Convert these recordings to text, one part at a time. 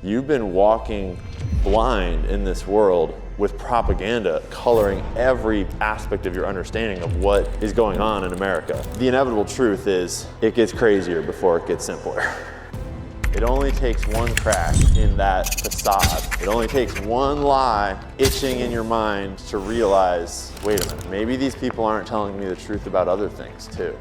You've been walking blind in this world with propaganda coloring every aspect of your understanding of what is going on in America. The inevitable truth is it gets crazier before it gets simpler. It only takes one crack in that facade. It only takes one lie itching in your mind to realize, wait a minute, maybe these people aren't telling me the truth about other things too.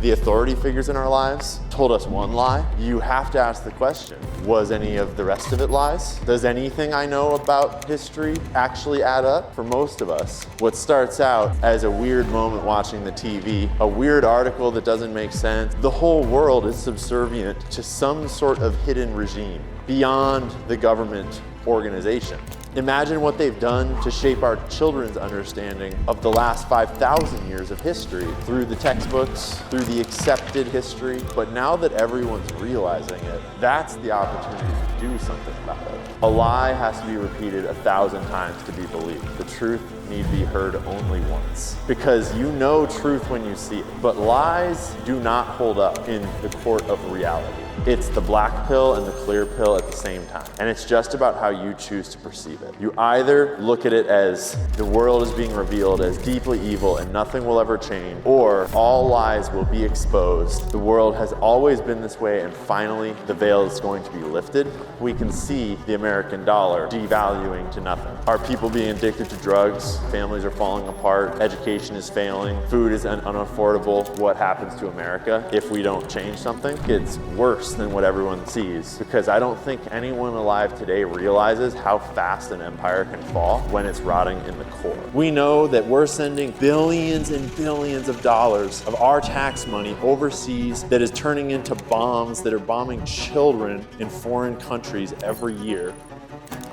The authority figures in our lives told us one lie. You have to ask the question, was any of the rest of it lies? Does anything I know about history actually add up? For most of us, what starts out as a weird moment watching the TV, a weird article that doesn't make sense, the whole world is subservient to some sort of hidden regime beyond the government organization. Imagine what they've done to shape our children's understanding of the last 5,000 years of history through the textbooks, through the accepted history. But now that everyone's realizing it, that's the opportunity to do something about it. A lie has to be repeated 1,000 times to be believed. The truth need be heard only once. Because you know truth when you see it, but lies do not hold up in the court of reality. It's the black pill and the clear pill at the same time. And it's just about how you choose to perceive it. You either look at it as the world is being revealed as deeply evil and nothing will ever change, or all lies will be exposed. The world has always been this way and finally the veil is going to be lifted. We can see the American dollar devaluing to nothing. Are people being addicted to drugs? Families are falling apart. Education is failing. Food is unaffordable. What happens to America if we don't change something? It's worse than what everyone sees, because I don't think anyone alive today realizes how fast an empire can fall when it's rotting in the core. We know that we're sending billions and billions of dollars of our tax money overseas that is turning into bombs that are bombing children in foreign countries every year.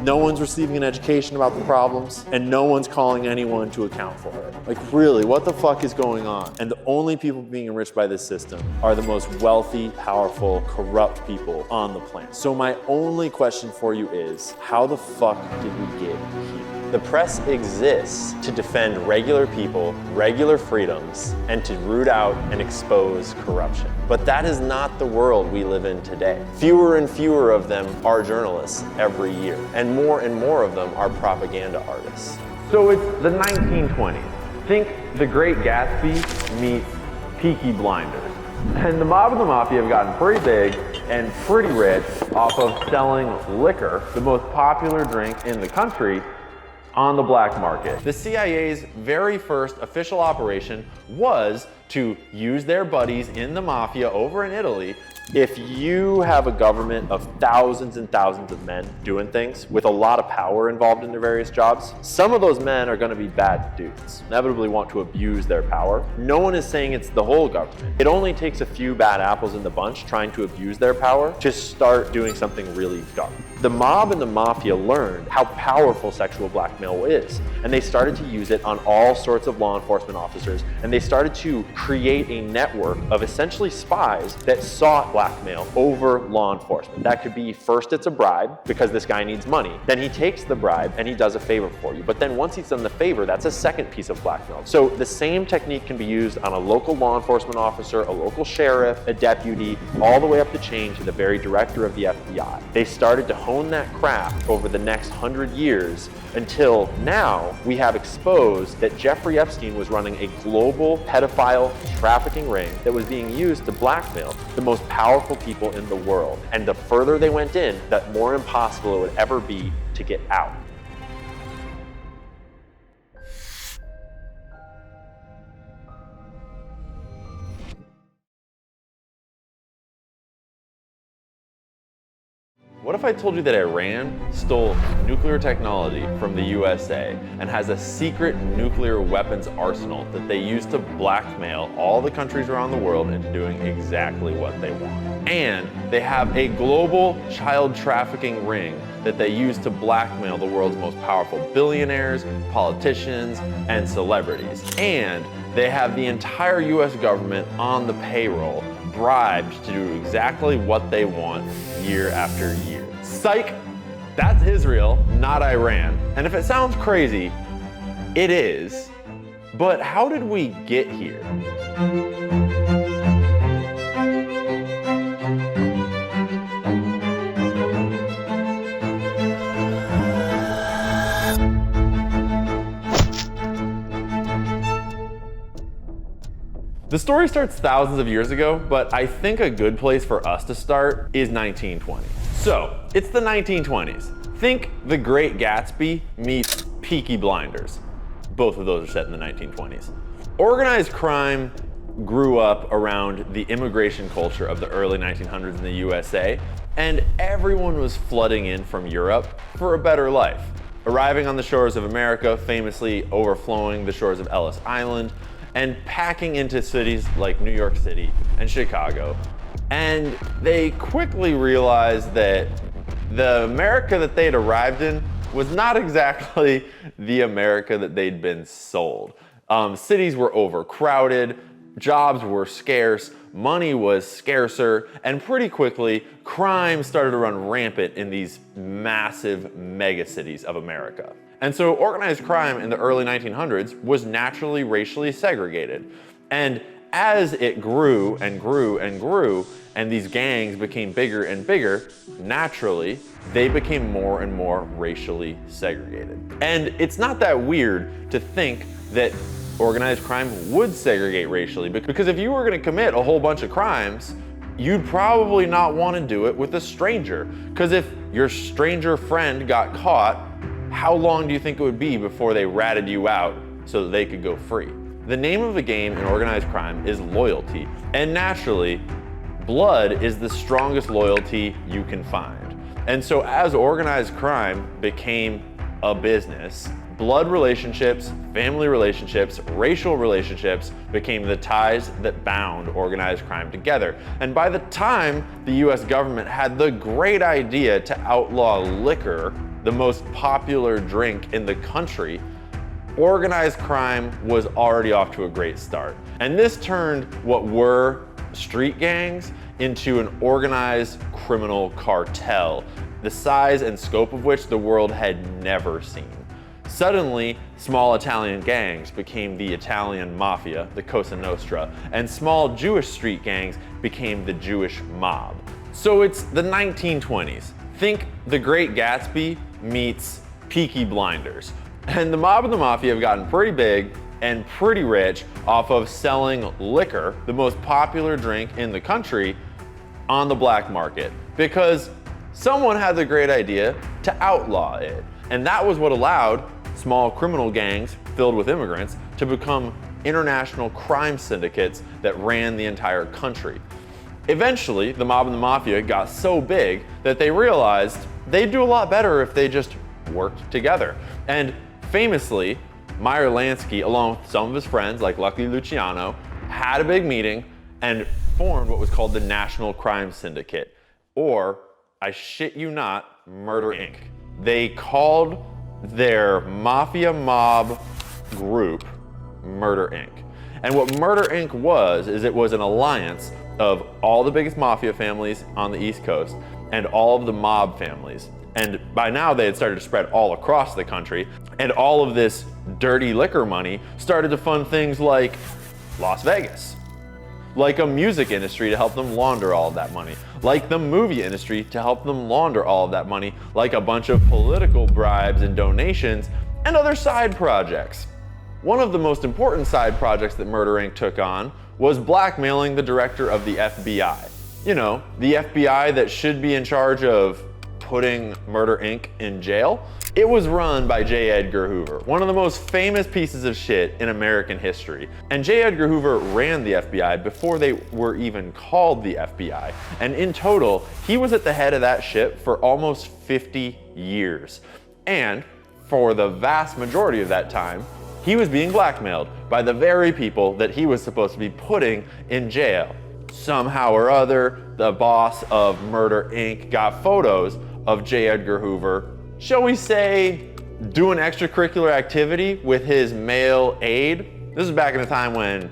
No one's receiving an education about the problems, and no one's calling anyone to account for it. Like, really, what the fuck is going on? And the only people being enriched by this system are the most wealthy, powerful, corrupt people on the planet. So my only question for you is, how the fuck did we get here? The press exists to defend regular people, regular freedoms, and to root out and expose corruption. But that is not the world we live in today. Fewer and fewer of them are journalists every year, and more of them are propaganda artists. So it's the 1920s. Think The Great Gatsby meets Peaky Blinders. And the mob and the mafia have gotten pretty big and pretty rich off of selling liquor, the most popular drink in the country, on the black market. The CIA's very first official operation was to use their buddies in the mafia over in Italy. If you have a government of thousands and thousands of men doing things with a lot of power involved in their various jobs, some of those men are going to be bad dudes, inevitably want to abuse their power. No one is saying it's the whole government. It only takes a few bad apples in the bunch trying to abuse their power to start doing something really dark. The mob and the mafia learned how powerful sexual blackmail is, and they started to use it on all sorts of law enforcement officers, and they started to create a network of essentially spies that sought blackmail over law enforcement. That could be, first it's a bribe because this guy needs money. Then he takes the bribe and he does a favor for you. But then once he's done the favor, that's a second piece of blackmail. So the same technique can be used on a local law enforcement officer, a local sheriff, a deputy, all the way up the chain to the very director of the FBI. They started to hone that craft over the next 100 years until now we have exposed that Jeffrey Epstein was running a global pedophile trafficking ring that was being used to blackmail the most powerful people in the world. And the further they went in, the more impossible it would ever be to get out. What if I told you that Iran stole nuclear technology from the USA and has a secret nuclear weapons arsenal that they use to blackmail all the countries around the world into doing exactly what they want? And they have a global child trafficking ring that they use to blackmail the world's most powerful billionaires, politicians, and celebrities. And they have the entire US government on the payroll, bribed to do exactly what they want year after year. Psych! That's Israel, not Iran. And if it sounds crazy, it is. But how did we get here? The story starts thousands of years ago, but I think a good place for us to start is 1920. So, it's the 1920s. Think The Great Gatsby meets Peaky Blinders. Both of those are set in the 1920s. Organized crime grew up around the immigration culture of the early 1900s in the USA, and everyone was flooding in from Europe for a better life, arriving on the shores of America, famously overflowing the shores of Ellis Island, and packing into cities like New York City and Chicago. And they quickly realized that the America that they'd arrived in was not exactly the America that they'd been sold. Cities were overcrowded, jobs were scarce, money was scarcer, and pretty quickly, crime started to run rampant in these massive megacities of America. And so organized crime in the early 1900s was naturally racially segregated. And as it grew and grew and grew, and these gangs became bigger and bigger, naturally, they became more and more racially segregated. And it's not that weird to think that organized crime would segregate racially, because if you were going to commit a whole bunch of crimes, you'd probably not want to do it with a stranger. Because if your stranger friend got caught, how long do you think it would be before they ratted you out so that they could go free? The name of the game in organized crime is loyalty. And naturally, blood is the strongest loyalty you can find. And so as organized crime became a business, blood relationships, family relationships, racial relationships became the ties that bound organized crime together. And by the time the US government had the great idea to outlaw liquor, the most popular drink in the country, organized crime was already off to a great start. And this turned what were street gangs into an organized criminal cartel, the size and scope of which the world had never seen. Suddenly, small Italian gangs became the Italian mafia, the Cosa Nostra, and small Jewish street gangs became the Jewish mob. So it's the 1920s. Think The Great Gatsby meets Peaky Blinders. And the mob and the mafia have gotten pretty big and pretty rich off of selling liquor, the most popular drink in the country, on the black market, because someone had the great idea to outlaw it. And that was what allowed small criminal gangs filled with immigrants to become international crime syndicates that ran the entire country. Eventually, the mob and the mafia got so big that they realized they'd do a lot better if they just worked together. And famously, Meyer Lansky, along with some of his friends like Lucky Luciano, had a big meeting and formed what was called the National Crime Syndicate, or, I shit you not, Murder Inc. They called their mafia mob group Murder Inc. And what Murder Inc. was, is it was an alliance of all the biggest mafia families on the East Coast and all of the mob families. And by now they had started to spread all across the country, and all of this dirty liquor money started to fund things like Las Vegas, like a music industry to help them launder all of that money, like the movie industry to help them launder all of that money, like a bunch of political bribes and donations and other side projects. One of the most important side projects that Murder Inc. took on was blackmailing the director of the FBI. You know, the FBI that should be in charge of putting Murder Inc. in jail. It was run by J. Edgar Hoover, one of the most famous pieces of shit in American history. And J. Edgar Hoover ran the FBI before they were even called the FBI. And in total, he was at the head of that ship for almost 50 years. And for the vast majority of that time, he was being blackmailed by the very people that he was supposed to be putting in jail. Somehow or other, the boss of Murder Inc. got photos of J. Edgar Hoover, shall we say, doing extracurricular activity with his male aide. This is back in a time when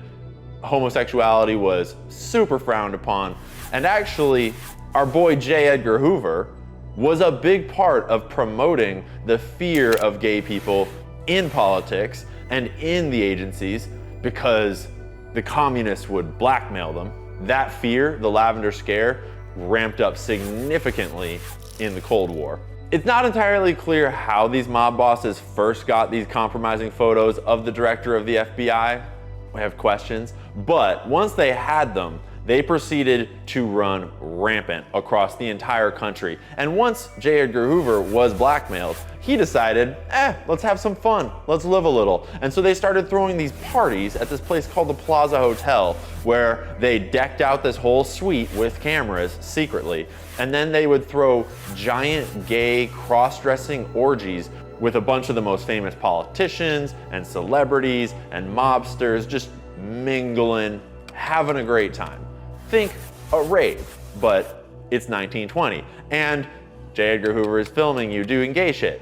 homosexuality was super frowned upon. And actually, our boy J. Edgar Hoover was a big part of promoting the fear of gay people in politics and in the agencies, because the communists would blackmail them. That fear, the Lavender Scare, ramped up significantly in the Cold War. It's not entirely clear how these mob bosses first got these compromising photos of the director of the FBI, have questions. But once they had them, they proceeded to run rampant across the entire country. And once J. Edgar Hoover was blackmailed, he decided, let's have some fun, let's live a little. And so they started throwing these parties at this place called the Plaza Hotel, where they decked out this whole suite with cameras secretly. And then they would throw giant gay cross-dressing orgies with a bunch of the most famous politicians and celebrities and mobsters just mingling, having a great time. Think a rave, but it's 1920, and J. Edgar Hoover is filming you doing gay shit,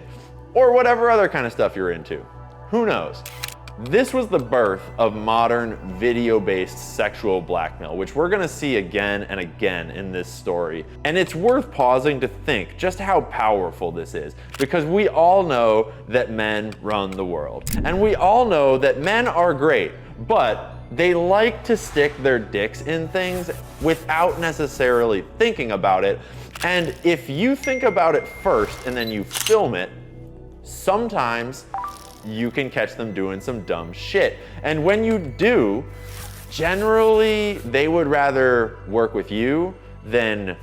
or whatever other kind of stuff you're into. Who knows? This was the birth of modern video-based sexual blackmail, which we're gonna see again and again in this story. And it's worth pausing to think just how powerful this is, because we all know that men run the world. And we all know that men are great, but they like to stick their dicks in things without necessarily thinking about it. And if you think about it first and then you film it, sometimes you can catch them doing some dumb shit. And when you do, generally they would rather work with you than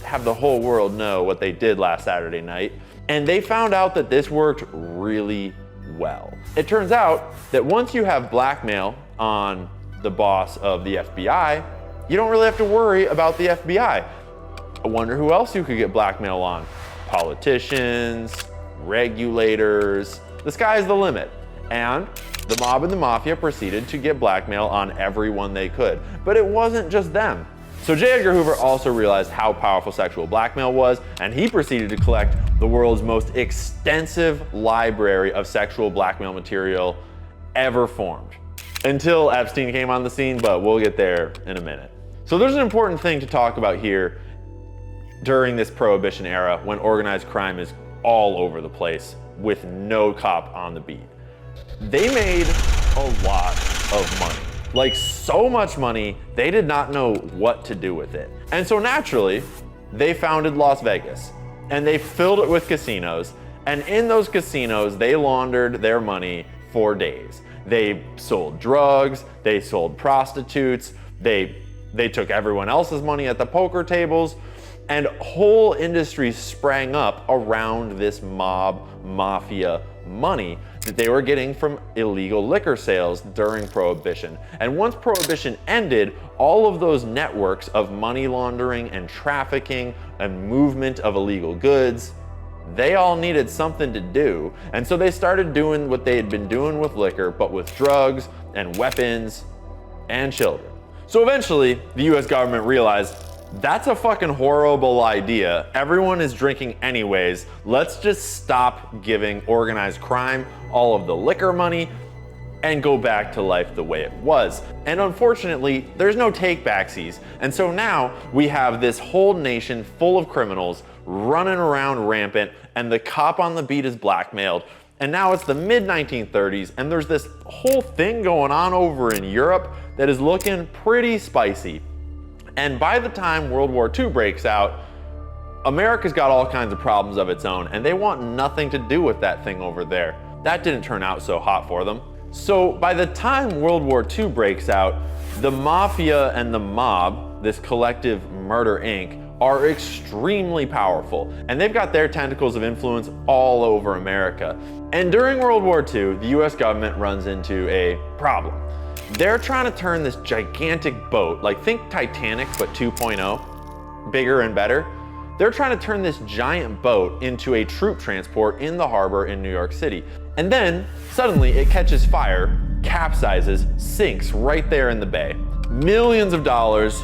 have the whole world know what they did last Saturday night. And they found out that this worked really well. It turns out that once you have blackmail on the boss of the FBI, you don't really have to worry about the FBI. I wonder who else you could get blackmail on. Politicians, regulators, the sky's the limit. And the mob and the mafia proceeded to get blackmail on everyone they could. But it wasn't just them. So J. Edgar Hoover also realized how powerful sexual blackmail was, and he proceeded to collect the world's most extensive library of sexual blackmail material ever formed. Until Epstein came on the scene, but we'll get there in a minute. So there's an important thing to talk about here during this Prohibition era, when organized crime is all over the place with no cop on the beat. They made a lot of money. Like, so much money, they did not know what to do with it. And so naturally, they founded Las Vegas, and they filled it with casinos. And in those casinos, they laundered their money for days. They sold drugs, they sold prostitutes, they took everyone else's money at the poker tables, and whole industries sprang up around this mob, mafia money that they were getting from illegal liquor sales during Prohibition. And once Prohibition ended, all of those networks of money laundering and trafficking and movement of illegal goods, they all needed something to do. And so they started doing what they had been doing with liquor, but with drugs and weapons and children. So eventually, the US government realized, that's a fucking horrible idea. Everyone is drinking anyways. Let's just stop giving organized crime all of the liquor money and go back to life the way it was. And unfortunately, there's no take-backsies. And so now we have this whole nation full of criminals running around rampant, and the cop on the beat is blackmailed. And now it's the mid-1930s, and there's this whole thing going on over in Europe that is looking pretty spicy. And by the time World War II breaks out, America's got all kinds of problems of its own, and they want nothing to do with that thing over there. That didn't turn out so hot for them. So by the time World War II breaks out, the mafia and the mob, this collective Murder Inc., are extremely powerful, and they've got their tentacles of influence all over America. And during World War II, the US government runs into a problem. They're trying to turn this gigantic boat, like think Titanic, but 2.0, bigger and better. They're trying to turn this giant boat into a troop transport in the harbor in New York City. And then suddenly it catches fire, capsizes, sinks right there in the bay. Millions of dollars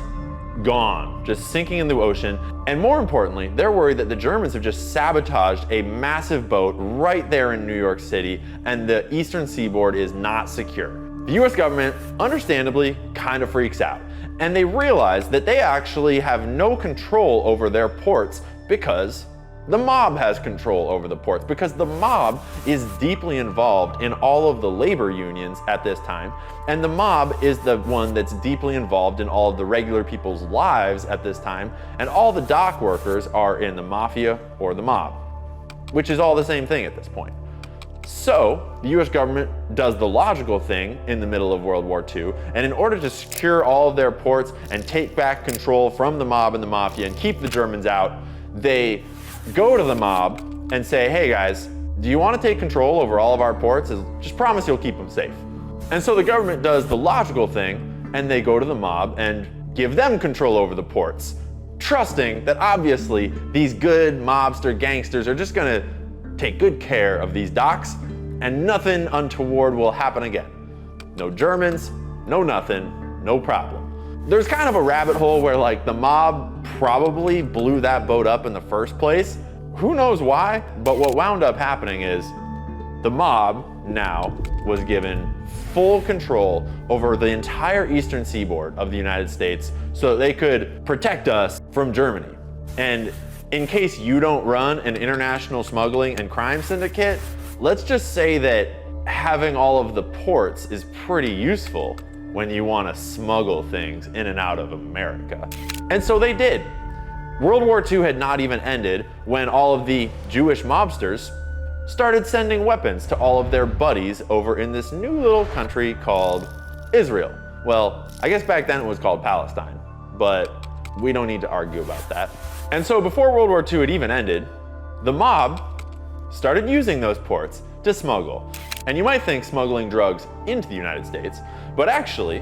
gone, just sinking in the ocean. And more importantly, they're worried that the Germans have just sabotaged a massive boat right there in New York City, and the eastern seaboard is not secure. The US government, understandably, kind of freaks out, and they realize that they actually have no control over their ports because the mob has control over the ports, because the mob is deeply involved in all of the labor unions at this time, and the mob is the one that's deeply involved in all of the regular people's lives at this time, and all the dock workers are in the mafia or the mob, which is all the same thing at this point. So the US government does the logical thing in the middle of World War II, and in order to secure all of their ports and take back control from the mob and the mafia and keep the Germans out, they go to the mob and say, hey guys, do you want to take control over all of our ports? Just promise you'll keep them safe. And so the government does the logical thing, and they go to the mob and give them control over the ports, trusting that obviously these good mobster gangsters are just gonna take good care of these docks and nothing untoward will happen again. No Germans, no nothing, no problem. There's kind of a rabbit hole where like the mob probably blew that boat up in the first place. Who knows why, but what wound up happening is the mob now was given full control over the entire eastern seaboard of the United States so that they could protect us from Germany. And in case you don't run an international smuggling and crime syndicate, let's just say that having all of the ports is pretty useful when you want to smuggle things in and out of America. And so they did. World War II had not even ended when all of the Jewish mobsters started sending weapons to all of their buddies over in this new little country called Israel. Well, I guess back then it was called Palestine, but we don't need to argue about that. And so before World War II had even ended, the mob started using those ports to smuggle. And you might think smuggling drugs into the United States, but actually,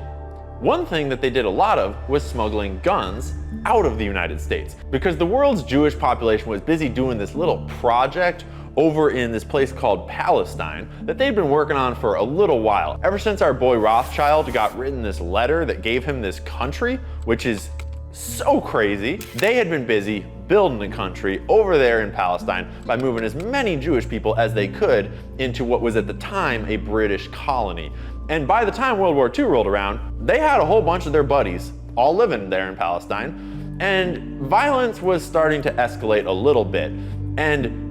one thing that they did a lot of was smuggling guns out of the United States, because the world's Jewish population was busy doing this little project over in this place called Palestine that they'd been working on for a little while. Ever since our boy Rothschild got written this letter that gave him this country, which is so crazy, they had been busy building a country over there in Palestine by moving as many Jewish people as they could into what was at the time a British colony. And by the time World War II rolled around, they had a whole bunch of their buddies all living there in Palestine, and violence was starting to escalate a little bit. And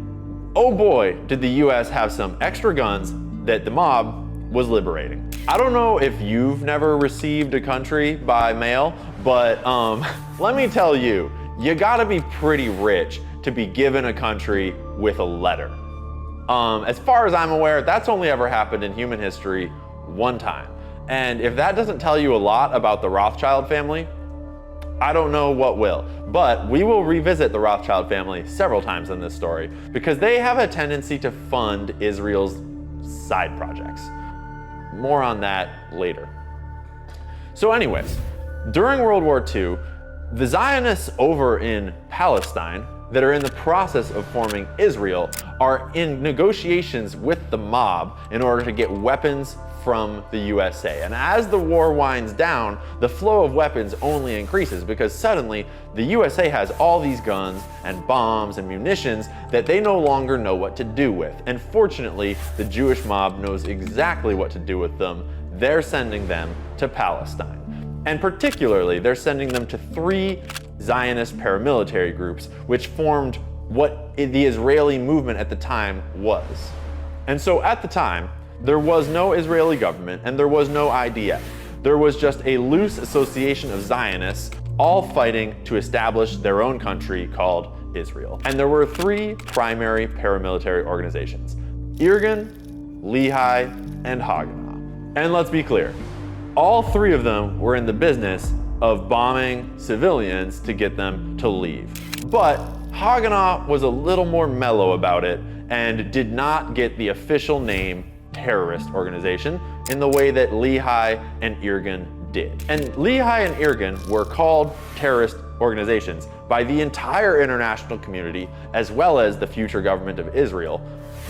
oh boy, did the US have some extra guns that the mob was liberating. I don't know if you've never received a country by mail, but let me tell you, you gotta be pretty rich to be given a country with a letter. As far as I'm aware, that's only ever happened in human history one time. And if that doesn't tell you a lot about the Rothschild family, I don't know what will. But we will revisit the Rothschild family several times in this story because they have a tendency to fund Israel's side projects. More on that later. So anyways, during World War II, the Zionists over in Palestine that are in the process of forming Israel are in negotiations with the mob in order to get weapons from the USA. And as the war winds down, the flow of weapons only increases because suddenly the USA has all these guns and bombs and munitions that they no longer know what to do with. And fortunately, the Jewish mob knows exactly what to do with them. They're sending them to Palestine. And particularly, they're sending them to 3 Zionist paramilitary groups, which formed what the Israeli movement at the time was. And so at the time, there was no Israeli government and there was no IDF. There was just a loose association of Zionists all fighting to establish their own country called Israel. And there were 3 primary paramilitary organizations: Irgun, Lehi, and Haganah. And let's be clear, all 3 of them were in the business of bombing civilians to get them to leave. But Haganah was a little more mellow about it and did not get the official name terrorist organization in the way that Lehi and Irgun did. And Lehi and Irgun were called terrorist organizations by the entire international community as well as the future government of Israel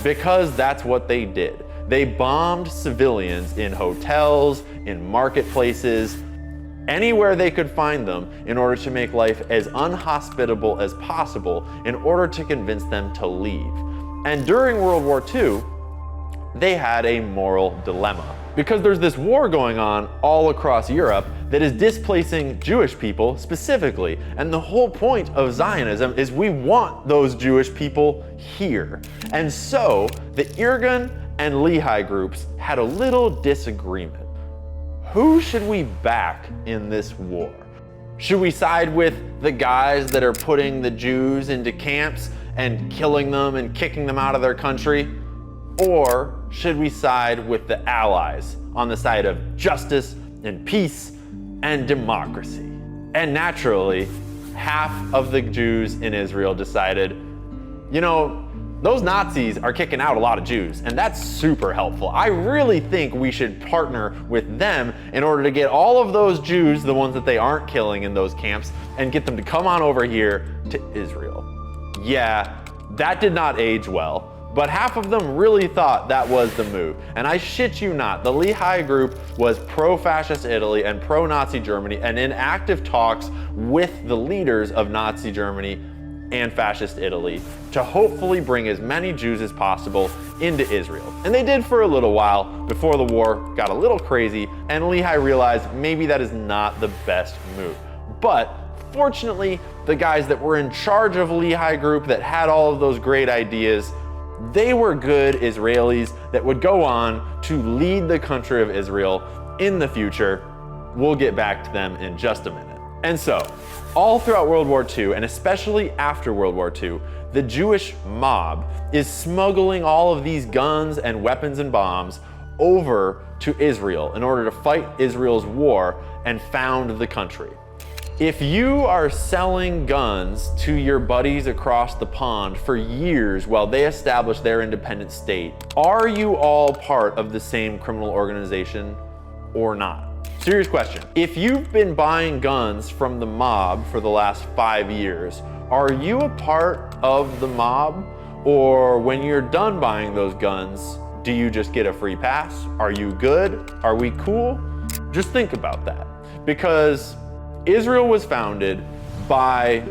because that's what they did. They bombed civilians in hotels, in marketplaces, anywhere they could find them in order to make life as unhospitable as possible in order to convince them to leave. And during World War II, they had a moral dilemma because there's this war going on all across Europe that is displacing Jewish people specifically. And the whole point of Zionism is we want those Jewish people here. And so the Irgun and Lehi groups had a little disagreement. Who should we back in this war? Should we side with the guys that are putting the Jews into camps and killing them and kicking them out of their country? Or should we side with the allies on the side of justice and peace and democracy? And naturally, half of the Jews in Israel decided, you know, those Nazis are kicking out a lot of Jews, and that's super helpful. I really think we should partner with them in order to get all of those Jews, the ones that they aren't killing in those camps, and get them to come on over here to Israel. Yeah, that did not age well, but half of them really thought that was the move. And I shit you not, the Lehi group was pro-fascist Italy and pro-Nazi Germany, and in active talks with the leaders of Nazi Germany and fascist Italy to hopefully bring as many Jews as possible into Israel. And they did for a little while before the war got a little crazy and Lehi realized maybe that is not the best move. But fortunately, the guys that were in charge of Lehi group that had all of those great ideas, they were good Israelis that would go on to lead the country of Israel in the future. We'll get back to them in just a minute. And so, all throughout World War II, and especially after World War II, the Jewish mob is smuggling all of these guns and weapons and bombs over to Israel in order to fight Israel's war and found the country. If you are selling guns to your buddies across the pond for years while they establish their independent state, are you all part of the same criminal organization or not? Serious question. If you've been buying guns from the mob for the last 5 years, are you a part of the mob? Or when you're done buying those guns, do you just get a free pass? Are you good? Are we cool? Just think about that. Because Israel was founded by,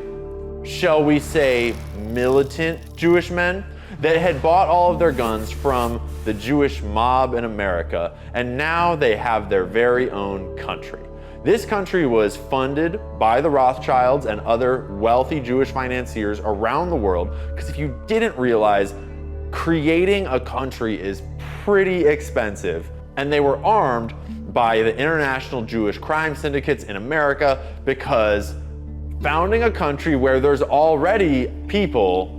shall we say, militant Jewish men that had bought all of their guns from the Jewish mob in America, and now they have their very own country. This country was funded by the Rothschilds and other wealthy Jewish financiers around the world, because if you didn't realize, creating a country is pretty expensive, and they were armed by the international Jewish crime syndicates in America, because founding a country where there's already people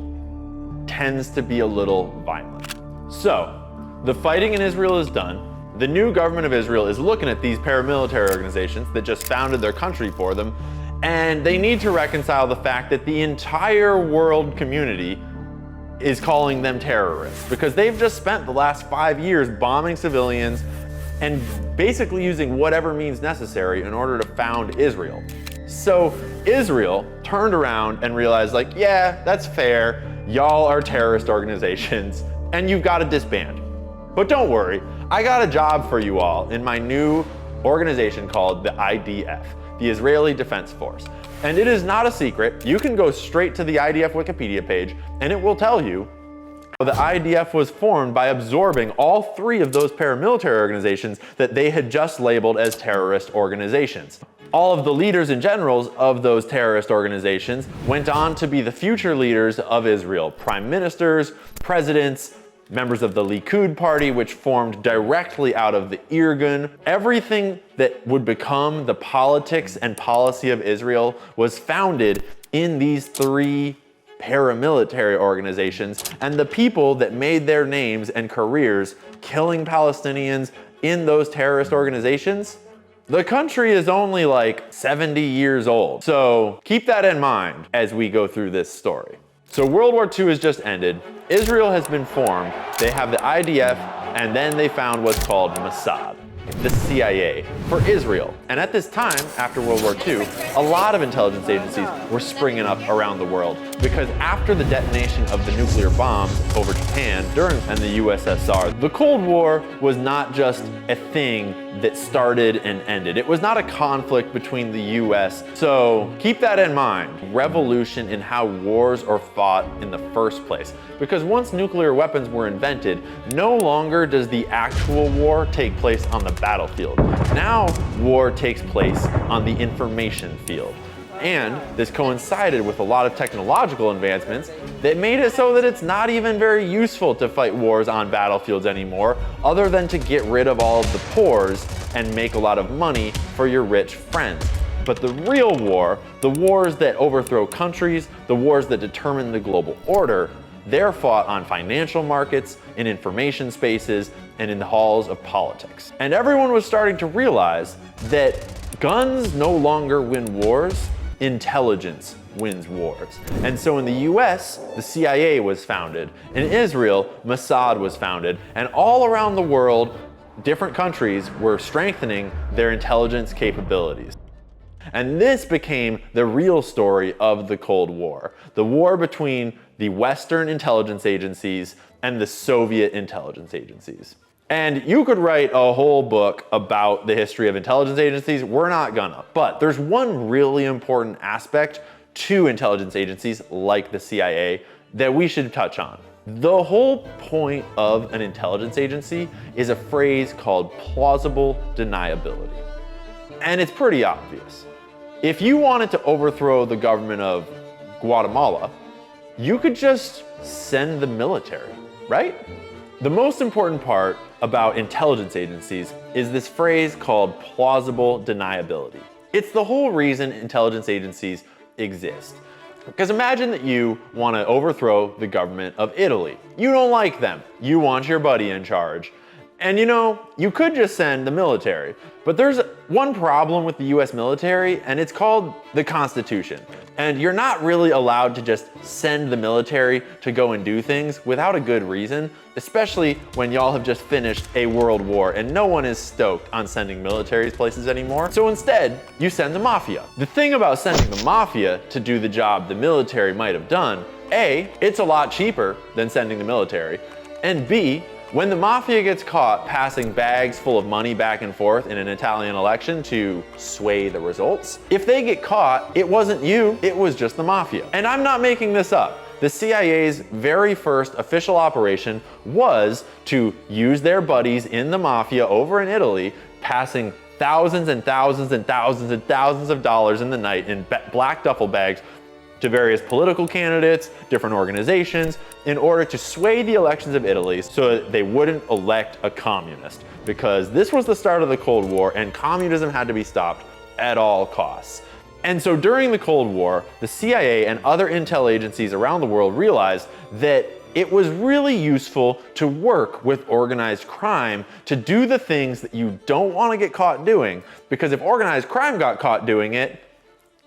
tends to be a little violent. So, the fighting in Israel is done. The new government of Israel is looking at these paramilitary organizations that just founded their country for them, and they need to reconcile the fact that the entire world community is calling them terrorists, because they've just spent the last 5 years bombing civilians and basically using whatever means necessary in order to found Israel. So Israel turned around and realized, like, yeah, that's fair. Y'all are terrorist organizations and you've got to disband. But don't worry, I got a job for you all in my new organization called the IDF, the Israeli Defense Force. And it is not a secret. You can go straight to the IDF Wikipedia page and it will tell you the IDF was formed by absorbing all 3 of those paramilitary organizations that they had just labeled as terrorist organizations. All of the leaders and generals of those terrorist organizations went on to be the future leaders of Israel. Prime ministers, presidents, members of the Likud party, which formed directly out of the Irgun. Everything that would become the politics and policy of Israel was founded in these 3 paramilitary organizations, and the people that made their names and careers killing Palestinians in those terrorist organizations, the country is only like 70 years old. So keep that in mind as we go through this story. So World War II has just ended. Israel has been formed. They have the IDF, and then they found what's called Mossad, the CIA, for Israel. And at this time, after World War II, a lot of intelligence agencies were springing up around the world, because after the detonation of the nuclear bombs over Japan and the USSR, the Cold War was not just a thing that started and ended. It was not a conflict between the US. So keep that in mind. Revolution in how wars are fought in the first place. Because once nuclear weapons were invented, no longer does the actual war take place on the battlefield. Now war takes place on the information field. And this coincided with a lot of technological advancements that made it so that it's not even very useful to fight wars on battlefields anymore, other than to get rid of all of the pores and make a lot of money for your rich friends. But the real war, the wars that overthrow countries, the wars that determine the global order, they're fought on financial markets, in information spaces, and in the halls of politics. And everyone was starting to realize that guns no longer win wars, intelligence wins wars. And so in the US, the CIA was founded. In Israel, Mossad was founded. And all around the world, different countries were strengthening their intelligence capabilities. And this became the real story of the Cold War, the war between the Western intelligence agencies and the Soviet intelligence agencies. And you could write a whole book about the history of intelligence agencies. We're not gonna. But there's one really important aspect to intelligence agencies like the CIA that we should touch on. The whole point of an intelligence agency is a phrase called plausible deniability. And it's pretty obvious. If you wanted to overthrow the government of Guatemala, you could just send the military, right? The most important part about intelligence agencies is this phrase called plausible deniability. It's the whole reason intelligence agencies exist. Because imagine that you want to overthrow the government of Italy. You don't like them. You want your buddy in charge. And you could just send the military. But there's one problem with the US military, and it's called the Constitution. And you're not really allowed to just send the military to go and do things without a good reason, especially when y'all have just finished a world war and no one is stoked on sending militaries places anymore. So instead, you send the mafia. The thing about sending the mafia to do the job the military might have done, A, it's a lot cheaper than sending the military, and B, when the mafia gets caught passing bags full of money back and forth in an Italian election to sway the results, if they get caught, it wasn't you, it was just the mafia. And I'm not making this up. The CIA's very first official operation was to use their buddies in the mafia over in Italy, passing thousands and thousands and thousands and thousands of dollars in the night in black duffel bags to various political candidates, different organizations, in order to sway the elections of Italy so that they wouldn't elect a communist. Because this was the start of the Cold War and communism had to be stopped at all costs. And so during the Cold War, the CIA and other intel agencies around the world realized that it was really useful to work with organized crime to do the things that you don't want to get caught doing. Because if organized crime got caught doing it,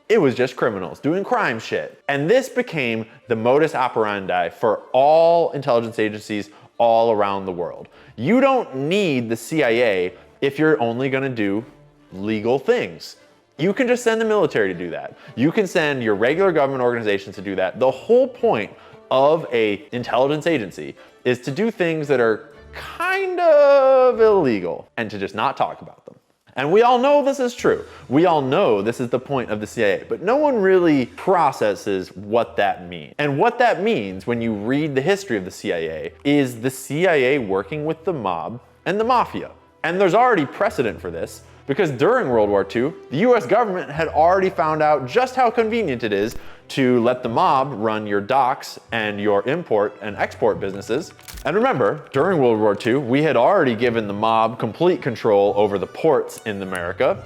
it was just criminals doing crime shit. And this became the modus operandi for all intelligence agencies all around the world. You don't need the CIA if you're only gonna do legal things. You can just send the military to do that. You can send your regular government organizations to do that. The whole point of an intelligence agency is to do things that are kind of illegal and to just not talk about them. And we all know this is true. We all know this is the point of the CIA, but no one really processes what that means. And what that means when you read the history of the CIA is the CIA working with the mob and the mafia. And there's already precedent for this because during World War II, the US government had already found out just how convenient it is to let the mob run your docks and your import and export businesses. And remember, during World War II, we had already given the mob complete control over the ports in America.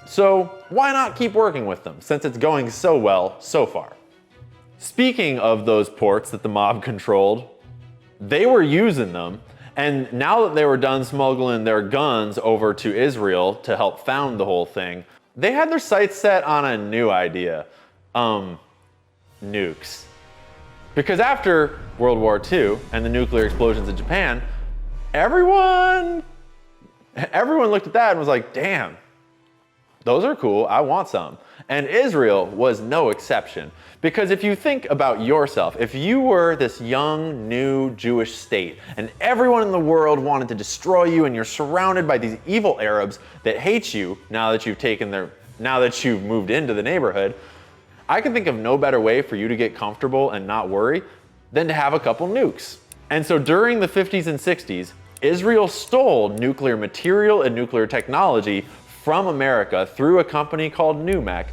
So why not keep working with them since it's going so well so far? Speaking of those ports that the mob controlled, they were using them. And now that they were done smuggling their guns over to Israel to help found the whole thing, they had their sights set on a new idea. Nukes. Because after World War II and the nuclear explosions in Japan, everyone looked at that and was like, damn, those are cool, I want some. And Israel was no exception. Because if you think about yourself, if you were this young, new Jewish state and everyone in the world wanted to destroy you and you're surrounded by these evil Arabs that hate you now that you've moved into the neighborhood, I can think of no better way for you to get comfortable and not worry than to have a couple nukes. And so during the 50s and 60s, Israel stole nuclear material and nuclear technology from America through a company called NUMEC.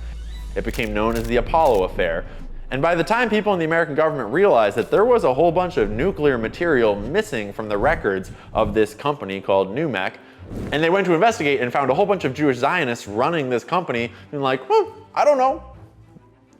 It became known as the Apollo Affair. And by the time people in the American government realized that there was a whole bunch of nuclear material missing from the records of this company called NUMEC, and they went to investigate and found a whole bunch of Jewish Zionists running this company, and like, I don't know.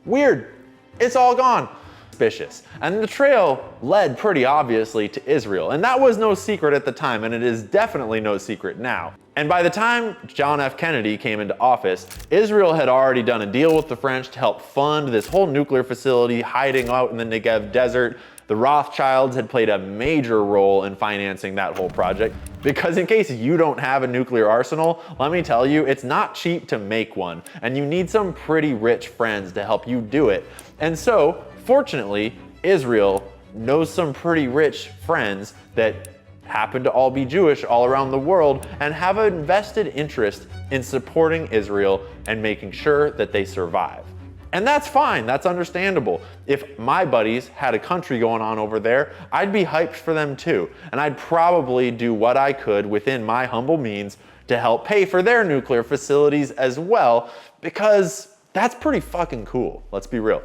Weird. It's all gone. suspicious. And the trail led pretty obviously to Israel. And that was no secret at the time, and it is definitely no secret now. And by the time John F. Kennedy came into office, Israel had already done a deal with the French to help fund this whole nuclear facility hiding out in the Negev desert. The Rothschilds had played a major role in financing that whole project, because in case you don't have a nuclear arsenal, let me tell you, it's not cheap to make one, and you need some pretty rich friends to help you do it. And so, fortunately, Israel knows some pretty rich friends that happen to all be Jewish all around the world and have a vested interest in supporting Israel and making sure that they survive. And that's fine, that's understandable. If my buddies had a country going on over there, I'd be hyped for them too. And I'd probably do what I could within my humble means to help pay for their nuclear facilities as well, because that's pretty fucking cool, let's be real.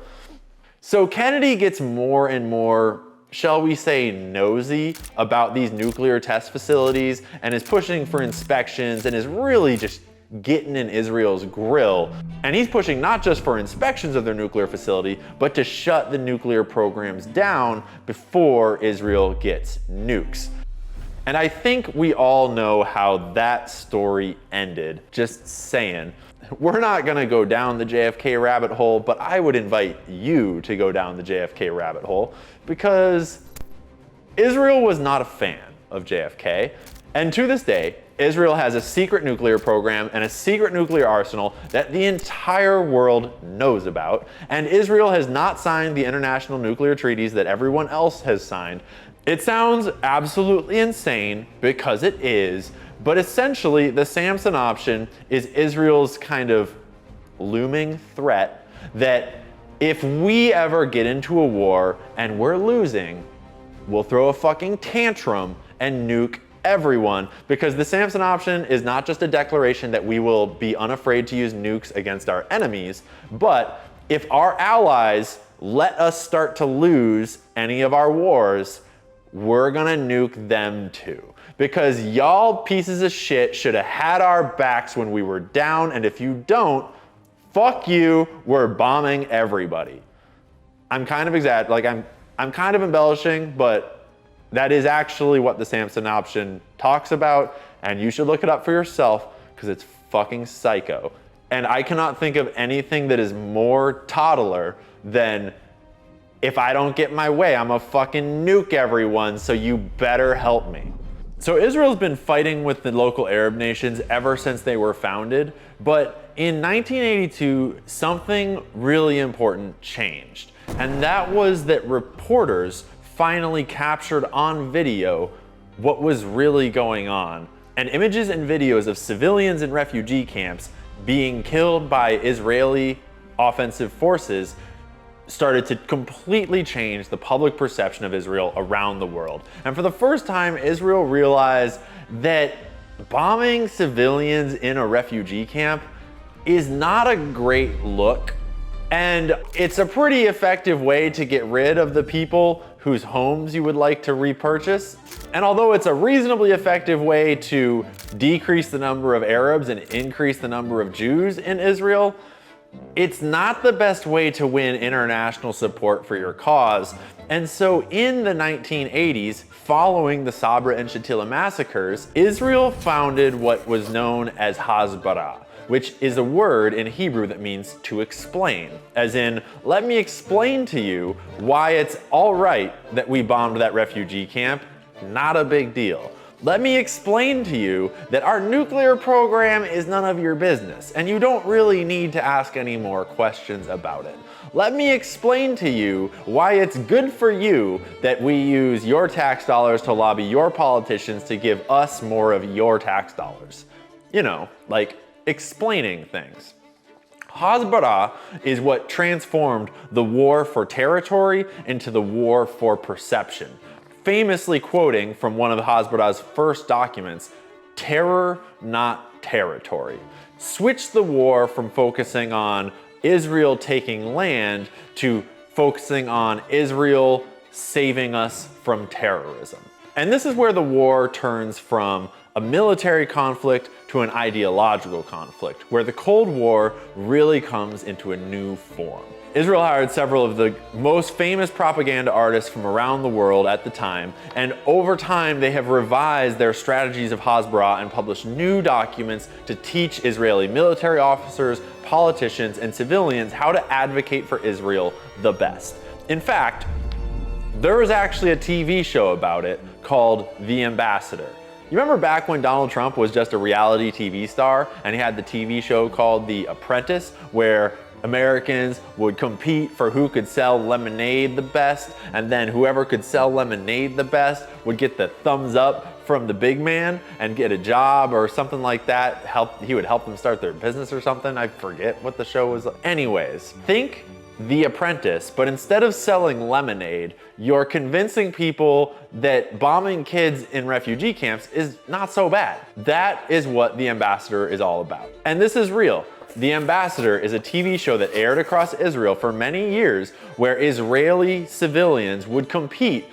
So Kennedy gets more and more, shall we say, nosy about these nuclear test facilities and is pushing for inspections and is really just getting in Israel's grill. And he's pushing not just for inspections of their nuclear facility, but to shut the nuclear programs down before Israel gets nukes. And I think we all know how that story ended, just saying. We're not gonna go down the JFK rabbit hole, but I would invite you to go down the JFK rabbit hole, because Israel was not a fan of JFK. And to this day, Israel has a secret nuclear program and a secret nuclear arsenal that the entire world knows about. And Israel has not signed the international nuclear treaties that everyone else has signed. It sounds absolutely insane, because it is, but essentially the Samson option is Israel's kind of looming threat that if we ever get into a war and we're losing, we'll throw a fucking tantrum and nuke everyone, because the Samson option is not just a declaration that we will be unafraid to use nukes against our enemies, but if our allies let us start to lose any of our wars, we're gonna nuke them too. Because y'all pieces of shit should have had our backs when we were down, and if you don't, fuck you, we're bombing everybody. I'm kind of I'm kind of embellishing, but that is actually what the Samson option talks about, and you should look it up for yourself, because it's fucking psycho. And I cannot think of anything that is more toddler than, if I don't get my way, I'm gonna fucking nuke everyone, so you better help me. So Israel's been fighting with the local Arab nations ever since they were founded, but in 1982, something really important changed. And that was that reporters finally captured on video what was really going on. And images and videos of civilians in refugee camps being killed by Israeli offensive forces started to completely change the public perception of Israel around the world. And for the first time, Israel realized that bombing civilians in a refugee camp is not a great look. And it's a pretty effective way to get rid of the people whose homes you would like to repurchase. And although it's a reasonably effective way to decrease the number of Arabs and increase the number of Jews in Israel, it's not the best way to win international support for your cause. And so in the 1980s, following the Sabra and Shatila massacres, Israel founded what was known as Hasbara, which is a word in Hebrew that means to explain. As in, let me explain to you why it's all right that we bombed that refugee camp, not a big deal. Let me explain to you that our nuclear program is none of your business, and you don't really need to ask any more questions about it. Let me explain to you why it's good for you that we use your tax dollars to lobby your politicians to give us more of your tax dollars. You know, like explaining things. Hasbara is what transformed the war for territory into the war for perception. Famously quoting from one of Hasbara's first documents, "Terror, not territory." Switch the war from focusing on Israel taking land to focusing on Israel saving us from terrorism. And this is where the war turns from a military conflict to an ideological conflict, where the Cold War really comes into a new form. Israel hired several of the most famous propaganda artists from around the world at the time, and over time they have revised their strategies of Hasbara and published new documents to teach Israeli military officers, politicians, and civilians how to advocate for Israel the best. In fact, there was actually a TV show about it called The Ambassador. You remember back when Donald Trump was just a reality TV star and he had the TV show called The Apprentice, where Americans would compete for who could sell lemonade the best, and then whoever could sell lemonade the best would get the thumbs up from the big man and get a job or something like that. He would help them start their business or something. I forget what the show was. Anyways, think The Apprentice, but instead of selling lemonade, you're convincing people that bombing kids in refugee camps is not so bad. That is what The Ambassador is all about. And this is real. The Ambassador is a TV show that aired across Israel for many years, where Israeli civilians would compete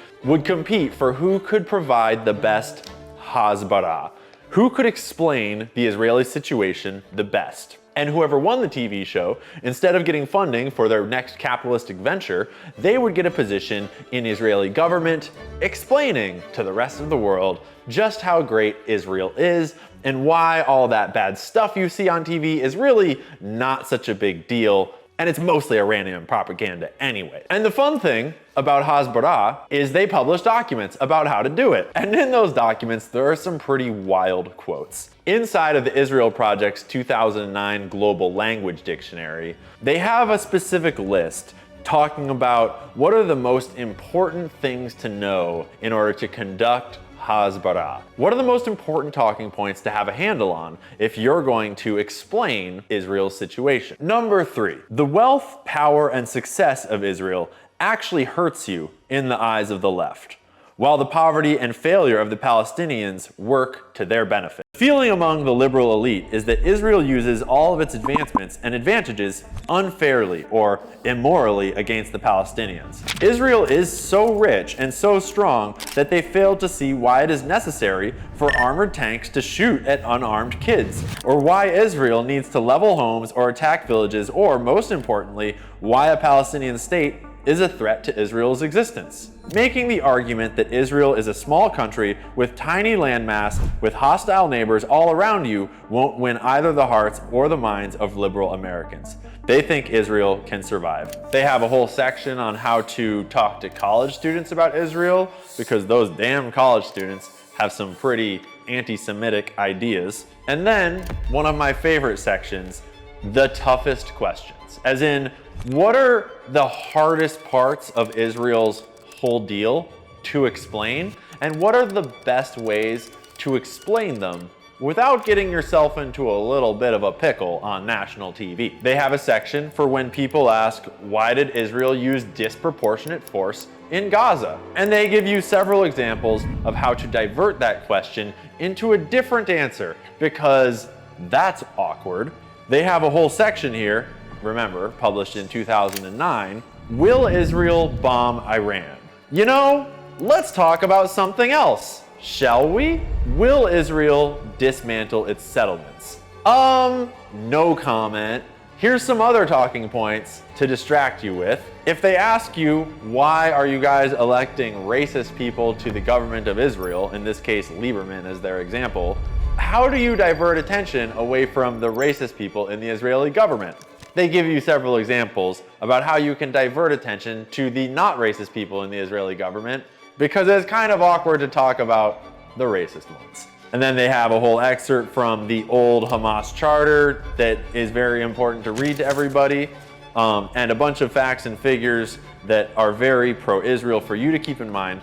for who could provide the best Hasbara, who could explain the Israeli situation the best. And whoever won the TV show, instead of getting funding for their next capitalistic venture, they would get a position in Israeli government explaining to the rest of the world just how great Israel is and why all that bad stuff you see on TV is really not such a big deal, and it's mostly Iranian propaganda anyway. And the fun thing about Hasbara is they publish documents about how to do it. And in those documents, there are some pretty wild quotes. Inside of the Israel Project's 2009 Global Language Dictionary, they have a specific list talking about what are the most important things to know in order to conduct Hasbara. What are the most important talking points to have a handle on if you're going to explain Israel's situation? Number 3, the wealth, power, and success of Israel actually hurts you in the eyes of the left, while the poverty and failure of the Palestinians work to their benefit. The feeling among the liberal elite is that Israel uses all of its advancements and advantages unfairly or immorally against the Palestinians. Israel is so rich and so strong that they fail to see why it is necessary for armored tanks to shoot at unarmed kids, or why Israel needs to level homes or attack villages, or most importantly, why a Palestinian state is a threat to Israel's existence. Making the argument that Israel is a small country with tiny landmass with hostile neighbors all around you won't win either the hearts or the minds of liberal Americans. They think Israel can survive. They have a whole section on how to talk to college students about Israel, because those damn college students have some pretty anti-Semitic ideas. And then one of my favorite sections, the toughest questions, as in, what are the hardest parts of Israel's whole deal to explain, and what are the best ways to explain them without getting yourself into a little bit of a pickle on national TV? They have a section for when people ask, why did Israel use disproportionate force in Gaza? And they give you several examples of how to divert that question into a different answer, because that's awkward. They have a whole section here, remember, published in 2009, Will Israel Bomb Iran? You know, let's talk about something else, shall we? Will Israel dismantle its settlements? No comment. Here's some other talking points to distract you with. If they ask you, why are you guys electing racist people to the government of Israel, in this case Lieberman as their example, how do you divert attention away from the racist people in the Israeli government? They give you several examples about how you can divert attention to the not racist people in the Israeli government, because it's kind of awkward to talk about the racist ones. And then they have a whole excerpt from the old Hamas charter that is very important to read to everybody, and a bunch of facts and figures that are very pro-Israel for you to keep in mind,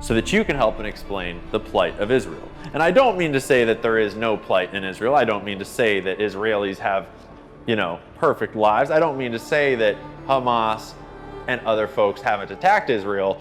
so that you can help and explain the plight of Israel. And I don't mean to say that there is no plight in Israel. I don't mean to say that Israelis have, perfect lives. I don't mean to say that Hamas and other folks haven't attacked Israel.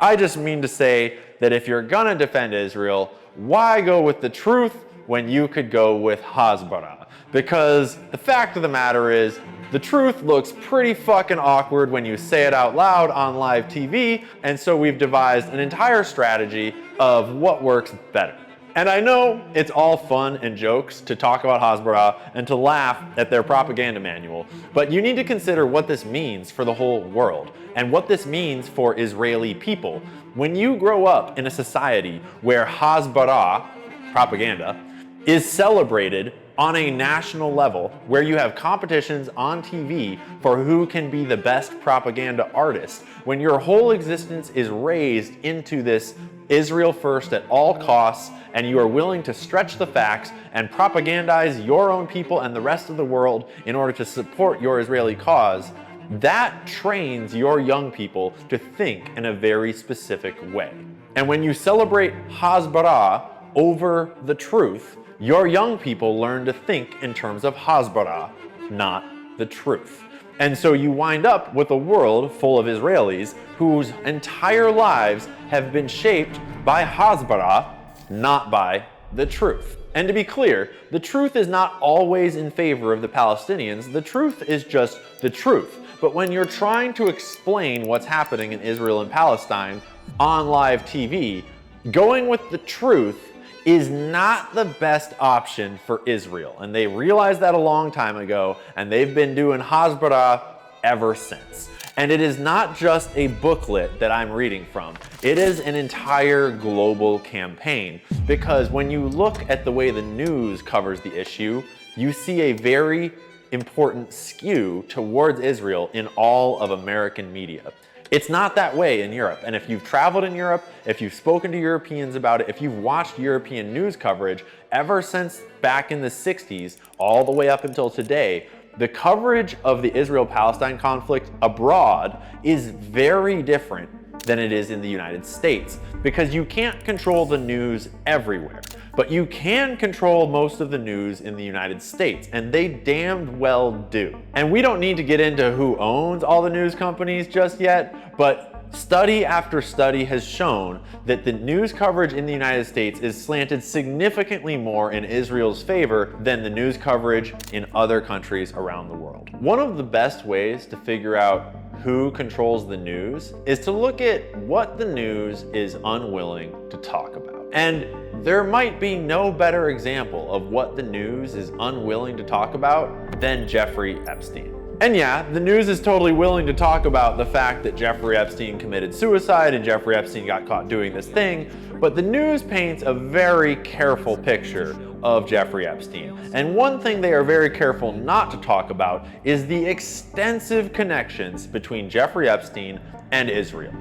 I just mean to say that if you're gonna defend Israel, why go with the truth when you could go with Hasbara? Because the fact of the matter is, the truth looks pretty fucking awkward when you say it out loud on live TV, and so we've devised an entire strategy of what works better. And I know it's all fun and jokes to talk about Hasbara and to laugh at their propaganda manual, but you need to consider what this means for the whole world and what this means for Israeli people. When you grow up in a society where Hasbara, propaganda, is celebrated on a national level, where you have competitions on TV for who can be the best propaganda artist, when your whole existence is raised into this Israel first at all costs, and you are willing to stretch the facts and propagandize your own people and the rest of the world in order to support your Israeli cause, that trains your young people to think in a very specific way. And when you celebrate Hasbara over the truth, your young people learn to think in terms of Hasbara, not the truth. And so you wind up with a world full of Israelis whose entire lives have been shaped by Hasbara, not by the truth. And to be clear, the truth is not always in favor of the Palestinians. The truth is just the truth. But when you're trying to explain what's happening in Israel and Palestine on live TV, going with the truth is not the best option for Israel. And they realized that a long time ago, and they've been doing Hasbara ever since. And it is not just a booklet that I'm reading from. It is an entire global campaign, because when you look at the way the news covers the issue, you see a very important skew towards Israel in all of American media. It's not that way in Europe. And if you've traveled in Europe, if you've spoken to Europeans about it, if you've watched European news coverage, ever since back in the 60s, all the way up until today, the coverage of the Israel-Palestine conflict abroad is very different than it is in the United States, because you can't control the news everywhere. But you can control most of the news in the United States, and they damned well do. And we don't need to get into who owns all the news companies just yet, but study after study has shown that the news coverage in the United States is slanted significantly more in Israel's favor than the news coverage in other countries around the world. One of the best ways to figure out who controls the news is to look at what the news is unwilling to talk about. And there might be no better example of what the news is unwilling to talk about than Jeffrey Epstein. And yeah, the news is totally willing to talk about the fact that Jeffrey Epstein committed suicide and Jeffrey Epstein got caught doing this thing, but the news paints a very careful picture of Jeffrey Epstein. And one thing they are very careful not to talk about is the extensive connections between Jeffrey Epstein and Israel.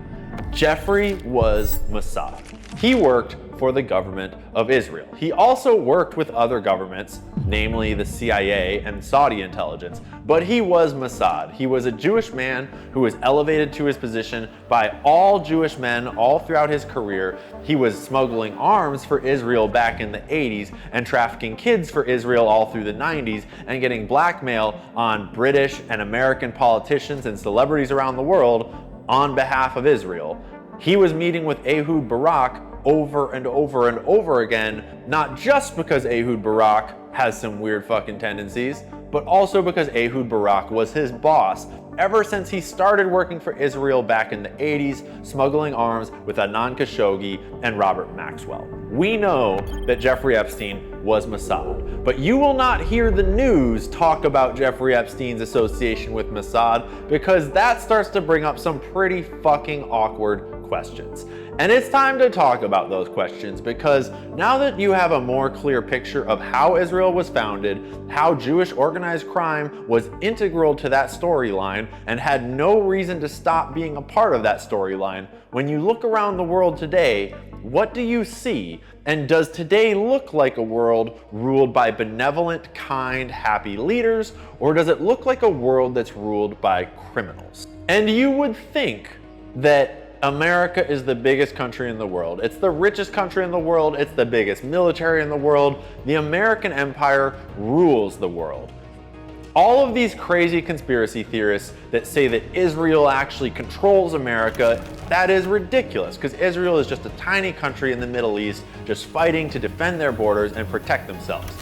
Jeffrey was Mossad. He worked for the government of Israel. He also worked with other governments, namely the CIA and Saudi intelligence, but he was Mossad. He was a Jewish man who was elevated to his position by all Jewish men all throughout his career. He was smuggling arms for Israel back in the 80s and trafficking kids for Israel all through the 90s and getting blackmail on British and American politicians and celebrities around the world on behalf of Israel. He was meeting with Ehud Barak over and over and over again, not just because Ehud Barak has some weird fucking tendencies, but also because Ehud Barak was his boss ever since he started working for Israel back in the 80s, smuggling arms with Adnan Khashoggi and Robert Maxwell. We know that Jeffrey Epstein was Mossad, but you will not hear the news talk about Jeffrey Epstein's association with Mossad, because that starts to bring up some pretty fucking awkward questions. And it's time to talk about those questions, because now that you have a more clear picture of how Israel was founded, how Jewish organized crime was integral to that storyline and had no reason to stop being a part of that storyline, when you look around the world today, what do you see? And does today look like a world ruled by benevolent, kind, happy leaders, or does it look like a world that's ruled by criminals? And you would think that America is the biggest country in the world. It's the richest country in the world. It's the biggest military in the world. The American empire rules the world. All of these crazy conspiracy theorists that say that Israel actually controls America, that is ridiculous, because Israel is just a tiny country in the Middle East just fighting to defend their borders and protect themselves.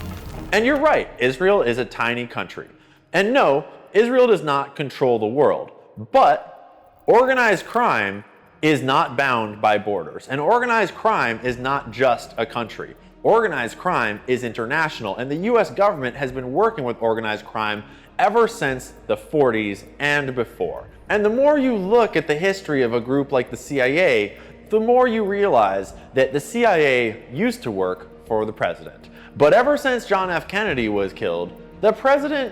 And you're right, Israel is a tiny country. And no, Israel does not control the world, but organized crime is not bound by borders. And organized crime is not just a country. Organized crime is international, and the US government has been working with organized crime ever since the 40s and before. And the more you look at the history of a group like the CIA, the more you realize that the CIA used to work for the president. But ever since John F. Kennedy was killed, the president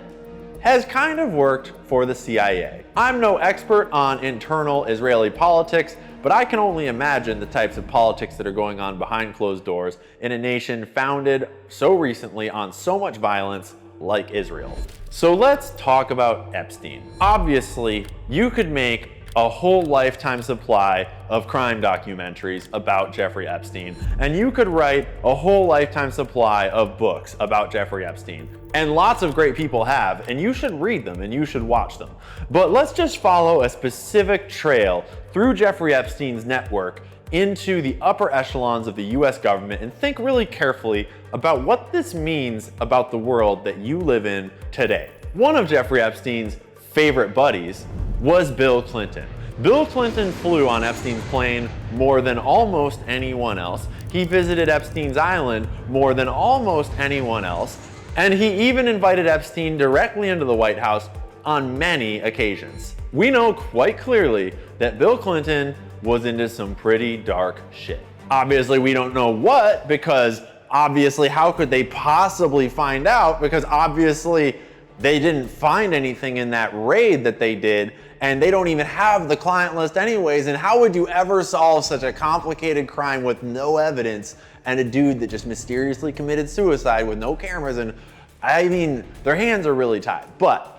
has kind of worked for the CIA. I'm no expert on internal Israeli politics, but I can only imagine the types of politics that are going on behind closed doors in a nation founded so recently on so much violence like Israel. So let's talk about Epstein. Obviously, you could make a whole lifetime supply of crime documentaries about Jeffrey Epstein, and you could write a whole lifetime supply of books about Jeffrey Epstein. And lots of great people have, and you should read them and you should watch them. But let's just follow a specific trail through Jeffrey Epstein's network into the upper echelons of the US government and think really carefully about what this means about the world that you live in today. One of Jeffrey Epstein's favorite buddies was Bill Clinton. Bill Clinton flew on Epstein's plane more than almost anyone else. He visited Epstein's island more than almost anyone else. And he even invited Epstein directly into the White House on many occasions. We know quite clearly that Bill Clinton was into some pretty dark shit. Obviously, we don't know what, because obviously, how could they possibly find out? Because obviously, they didn't find anything in that raid that they did, and they don't even have the client list anyways. And how would you ever solve such a complicated crime with no evidence and a dude that just mysteriously committed suicide with no cameras? And I mean, their hands are really tied. But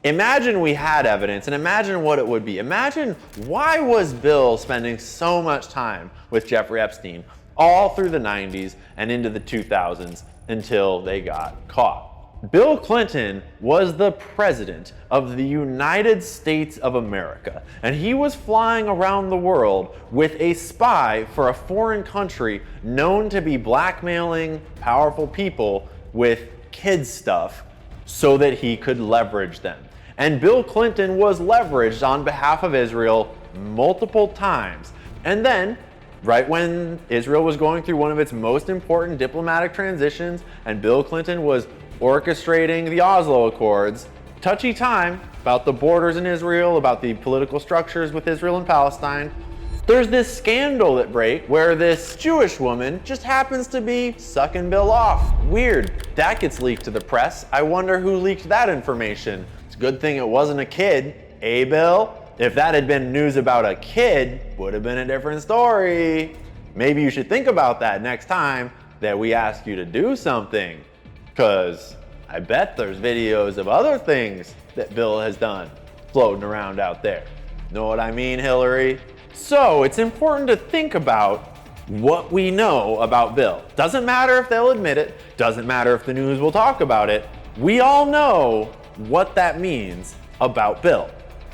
imagine we had evidence, and imagine what it would be. Imagine, why was Bill spending so much time with Jeffrey Epstein all through the 90s and into the 2000s until they got caught? Bill Clinton was the president of the United States of America, and he was flying around the world with a spy for a foreign country known to be blackmailing powerful people with kid stuff so that he could leverage them. And Bill Clinton was leveraged on behalf of Israel multiple times. And then, right when Israel was going through one of its most important diplomatic transitions, and Bill Clinton was orchestrating the Oslo Accords, touchy time about the borders in Israel, about the political structures with Israel and Palestine, there's this scandal that breaks where this Jewish woman just happens to be sucking Bill off. Weird. That gets leaked to the press. I wonder who leaked that information. It's a good thing it wasn't a kid, eh, Bill? If that had been news about a kid, would have been a different story. Maybe you should think about that next time that we ask you to do something. Because I bet there's videos of other things that Bill has done floating around out there. Know what I mean, Hillary? So it's important to think about what we know about Bill. Doesn't matter if they'll admit it, doesn't matter if the news will talk about it. We all know what that means about Bill.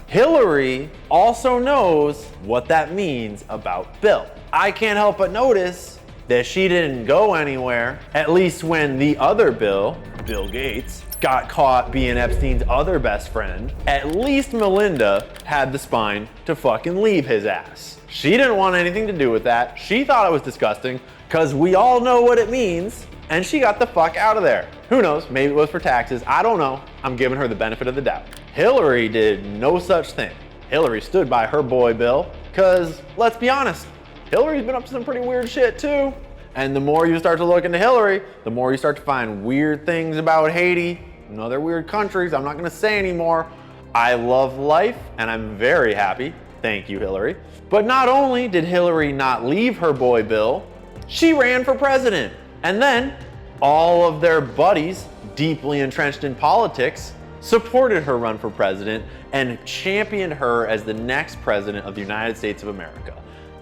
Hillary also knows what that means about Bill. I can't help but notice that she didn't go anywhere, at least when the other Bill, Bill Gates, got caught being Epstein's other best friend. At least Melinda had the spine to fucking leave his ass. She didn't want anything to do with that. She thought it was disgusting, because we all know what it means, and she got the fuck out of there. Who knows, maybe it was for taxes, I don't know. I'm giving her the benefit of the doubt. Hillary did no such thing. Hillary stood by her boy Bill, because let's be honest, Hillary's been up to some pretty weird shit too. And the more you start to look into Hillary, the more you start to find weird things about Haiti and other weird countries. I'm not gonna say anymore. I love life and I'm very happy. Thank you, Hillary. But not only did Hillary not leave her boy Bill, she ran for president. And then all of their buddies, deeply entrenched in politics, supported her run for president and championed her as the next president of the United States of America.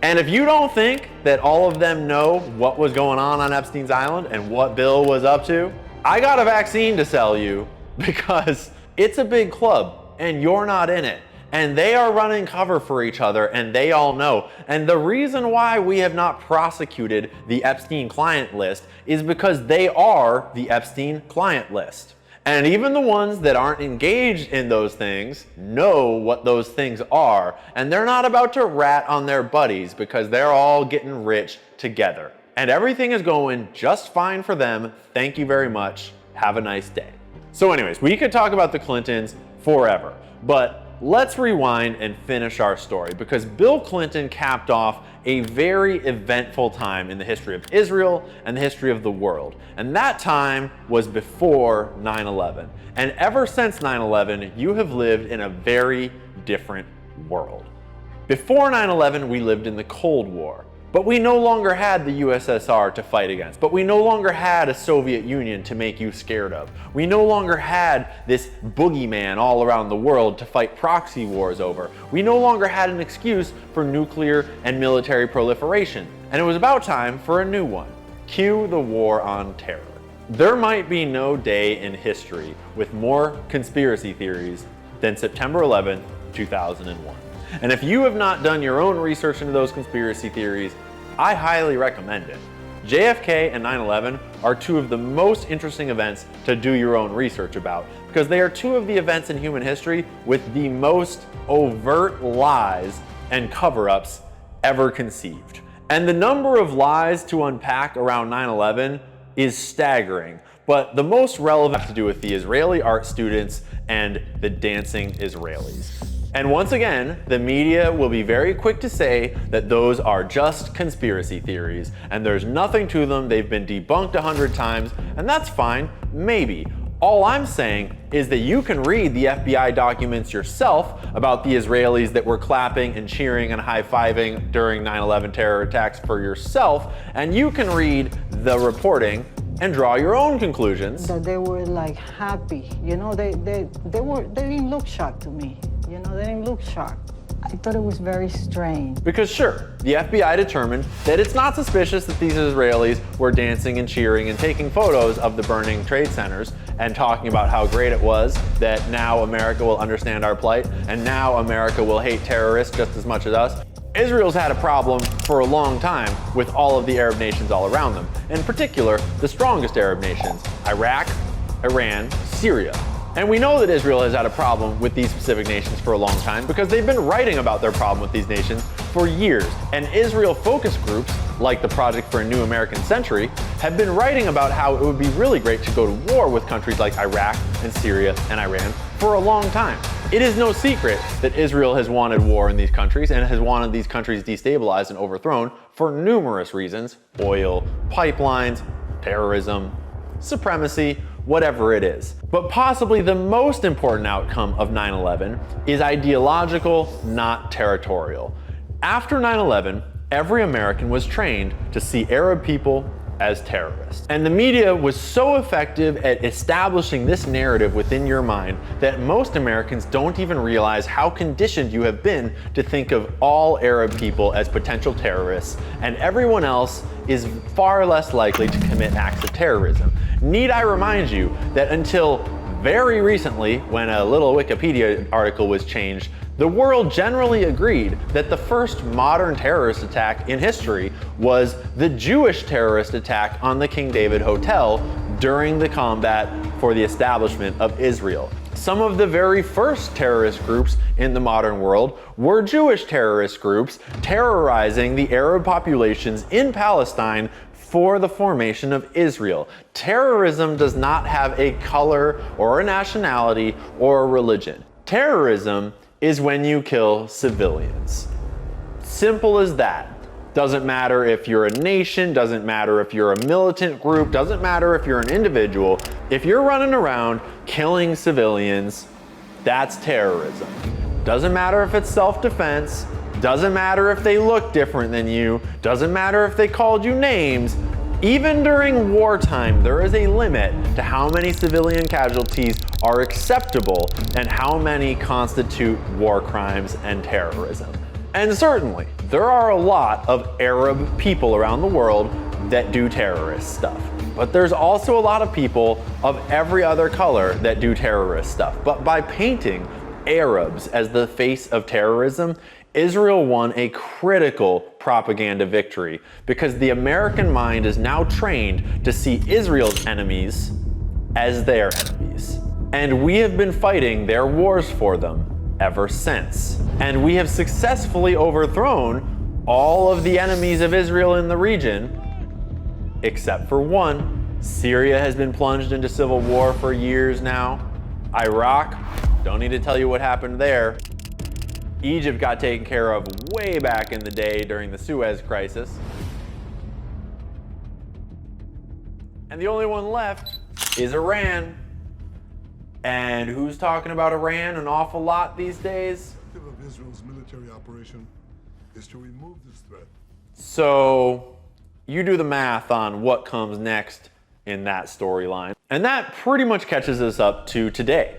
And if you don't think that all of them know what was going on Epstein's Island and what Bill was up to, I got a vaccine to sell you, because it's a big club and you're not in it. And they are running cover for each other, and they all know. And the reason why we have not prosecuted the Epstein client list is because they are the Epstein client list. And even the ones that aren't engaged in those things know what those things are, and they're not about to rat on their buddies because they're all getting rich together. And everything is going just fine for them. Thank you very much. Have a nice day. So anyways, we could talk about the Clintons forever, but let's rewind and finish our story, because Bill Clinton capped off a very eventful time in the history of Israel and the history of the world. And that time was before 9/11. And ever since 9/11, you have lived in a very different world. Before 9/11, we lived in the Cold War. But we no longer had the USSR to fight against. But we no longer had a Soviet Union to make you scared of. We no longer had this boogeyman all around the world to fight proxy wars over. We no longer had an excuse for nuclear and military proliferation. And it was about time for a new one. Cue the war on terror. There might be no day in history with more conspiracy theories than September 11th, 2001. And if you have not done your own research into those conspiracy theories, I highly recommend it. JFK and 9/11 are two of the most interesting events to do your own research about, because they are two of the events in human history with the most overt lies and cover-ups ever conceived. And the number of lies to unpack around 9/11 is staggering, but the most relevant has to do with the Israeli art students and the dancing Israelis. And once again, the media will be very quick to say that those are just conspiracy theories and there's nothing to them, they've been debunked 100 times, and that's fine, maybe. All I'm saying is that you can read the FBI documents yourself about the Israelis that were clapping and cheering and high-fiving during 9/11 terror attacks for yourself, and you can read the reporting and draw your own conclusions. That they were like happy, you know, they didn't look shocked to me. You know, they didn't look shocked. I thought it was very strange. Because sure, the FBI determined that it's not suspicious that these Israelis were dancing and cheering and taking photos of the burning trade centers and talking about how great it was that now America will understand our plight and now America will hate terrorists just as much as us. Israel's had a problem for a long time with all of the Arab nations all around them. In particular, the strongest Arab nations, Iraq, Iran, Syria. And we know that Israel has had a problem with these specific nations for a long time because they've been writing about their problem with these nations for years. And Israel focus groups, like the Project for a New American Century, have been writing about how it would be really great to go to war with countries like Iraq and Syria and Iran for a long time. It is no secret that Israel has wanted war in these countries and has wanted these countries destabilized and overthrown for numerous reasons: oil, pipelines, terrorism, supremacy, whatever it is. But possibly the most important outcome of 9/11 is ideological, not territorial. After 9/11, every American was trained to see Arab people as terrorists. And the media was so effective at establishing this narrative within your mind that most Americans don't even realize how conditioned you have been to think of all Arab people as potential terrorists, and everyone else is far less likely to commit acts of terrorism. Need I remind you that until very recently, when a little Wikipedia article was changed, the world generally agreed that the first modern terrorist attack in history was the Jewish terrorist attack on the King David Hotel during the combat for the establishment of Israel. Some of the very first terrorist groups in the modern world were Jewish terrorist groups terrorizing the Arab populations in Palestine for the formation of Israel. Terrorism does not have a color or a nationality or a religion. Terrorism is when you kill civilians. Simple as that. Doesn't matter if you're a nation, doesn't matter if you're a militant group, doesn't matter if you're an individual. If you're running around killing civilians, that's terrorism. Doesn't matter if it's self-defense, doesn't matter if they look different than you, doesn't matter if they called you names. Even during wartime, there is a limit to how many civilian casualties are acceptable and how many constitute war crimes and terrorism. And certainly, there are a lot of Arab people around the world that do terrorist stuff. But there's also a lot of people of every other color that do terrorist stuff. But by painting Arabs as the face of terrorism, Israel won a critical propaganda victory because the American mind is now trained to see Israel's enemies as their enemies. And we have been fighting their wars for them ever since. And we have successfully overthrown all of the enemies of Israel in the region, except for one. Syria has been plunged into civil war for years now. Iraq, don't need to tell you what happened there. Egypt got taken care of way back in the day during the Suez Crisis. And the only one left is Iran. And who's talking about Iran an awful lot these days? The objective of Israel's military operation is to remove this threat. So you do the math on what comes next in that storyline. And that pretty much catches us up to today.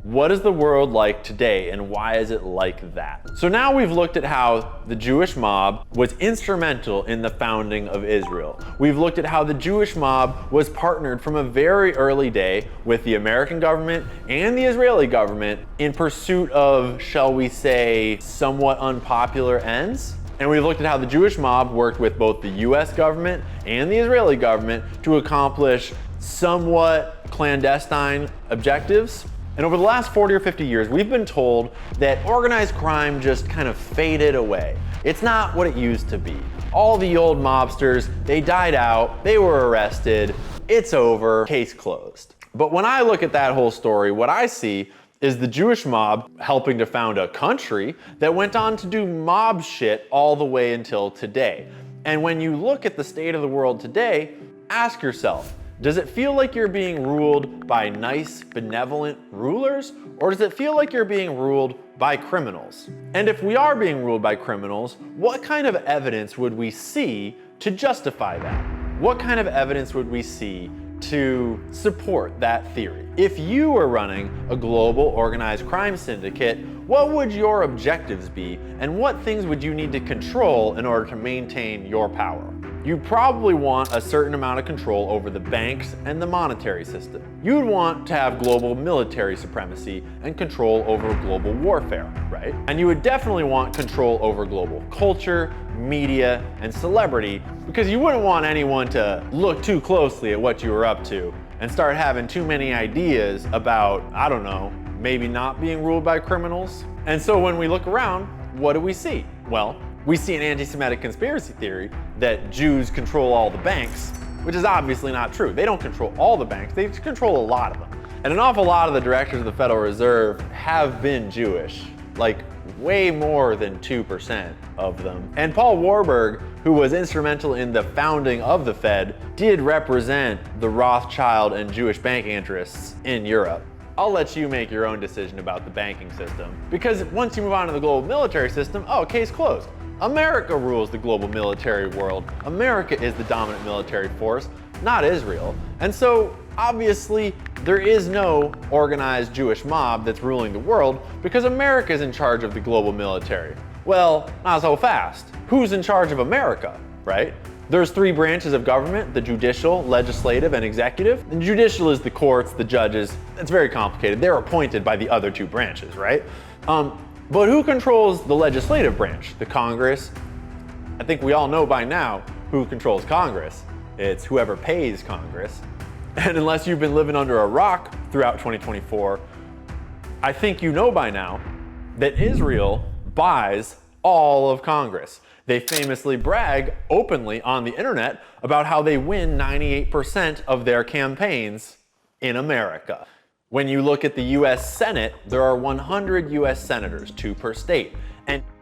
What is the world like today, and why is it like that? So now we've looked at how the Jewish mob was instrumental in the founding of Israel. We've looked at how the Jewish mob was partnered from a very early day with the American government and the Israeli government in pursuit of, shall we say, somewhat unpopular ends. And we've looked at how the Jewish mob worked with both the US government and the Israeli government to accomplish somewhat clandestine objectives. And over the last 40 or 50 years, we've been told that organized crime just kind of faded away. It's not what it used to be. All the old mobsters, they died out, they were arrested, it's over, case closed. But when I look at that whole story, what I see is the Jewish mob helping to found a country that went on to do mob shit all the way until today. And when you look at the state of the world today, ask yourself, does it feel like you're being ruled by nice, benevolent rulers? Or does it feel like you're being ruled by criminals? And if we are being ruled by criminals, what kind of evidence would we see to justify that? What kind of evidence would we see to support that theory? If you were running a global organized crime syndicate, what would your objectives be, and what things would you need to control in order to maintain your power? You probably want a certain amount of control over the banks and the monetary system. You'd want to have global military supremacy and control over global warfare, right? And you would definitely want control over global culture, media, and celebrity, because you wouldn't want anyone to look too closely at what you were up to and start having too many ideas about, I don't know, maybe not being ruled by criminals. And so when we look around, what do we see? Well, we see an anti-Semitic conspiracy theory that Jews control all the banks, which is obviously not true. They don't control all the banks, they control a lot of them. And an awful lot of the directors of the Federal Reserve have been Jewish, like way more than 2% of them. And Paul Warburg, who was instrumental in the founding of the Fed, did represent the Rothschild and Jewish banking interests in Europe. I'll let you make your own decision about the banking system, because once you move on to the global military system, oh, case closed. America rules the global military world. America is the dominant military force, not Israel. And so obviously there is no organized Jewish mob that's ruling the world because America is in charge of the global military. Well, not so fast. Who's in charge of America, right? There's three branches of government: the judicial, legislative, and executive. The judicial is the courts, the judges. It's very complicated. They're appointed by the other two branches, right? But who controls the legislative branch? The Congress. I think we all know by now who controls Congress. It's whoever pays Congress. And unless you've been living under a rock throughout 2024, I think you know by now that Israel buys all of Congress. They famously brag openly on the internet about how they win 98% of their campaigns in America. When you look at the US Senate, there are 100 US senators, 2 per state.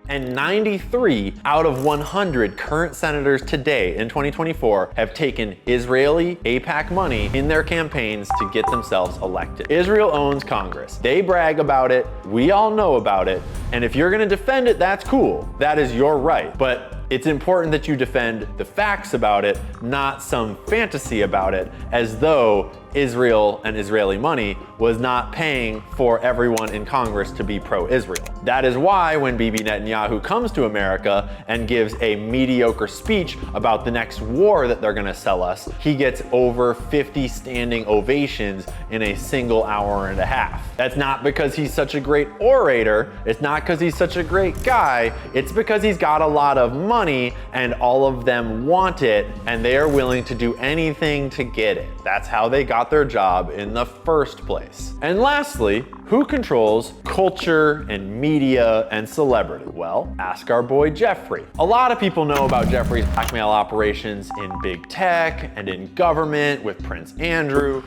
And 93 out of 100 current senators today in 2024 have taken Israeli AIPAC money in their campaigns to get themselves elected. Israel owns Congress. They brag about it. We all know about it. And if you're gonna defend it, that's cool. That is your right. But it's important that you defend the facts about it, not some fantasy about it, as though Israel and Israeli money was not paying for everyone in Congress to be pro-Israel. That is why when Bibi Netanyahu comes to America and gives a mediocre speech about the next war that they're gonna sell us, he gets over 50 standing ovations in a single hour and a half. That's not because he's such a great orator, it's not because he's such a great guy, it's because he's got a lot of money and all of them want it and they are willing to do anything to get it. That's how they got got their job in the first place? And lastly, who controls culture and media and celebrity? Well, ask our boy Jeffrey. A lot of people know about Jeffrey's blackmail operations in big tech and in government with Prince Andrew,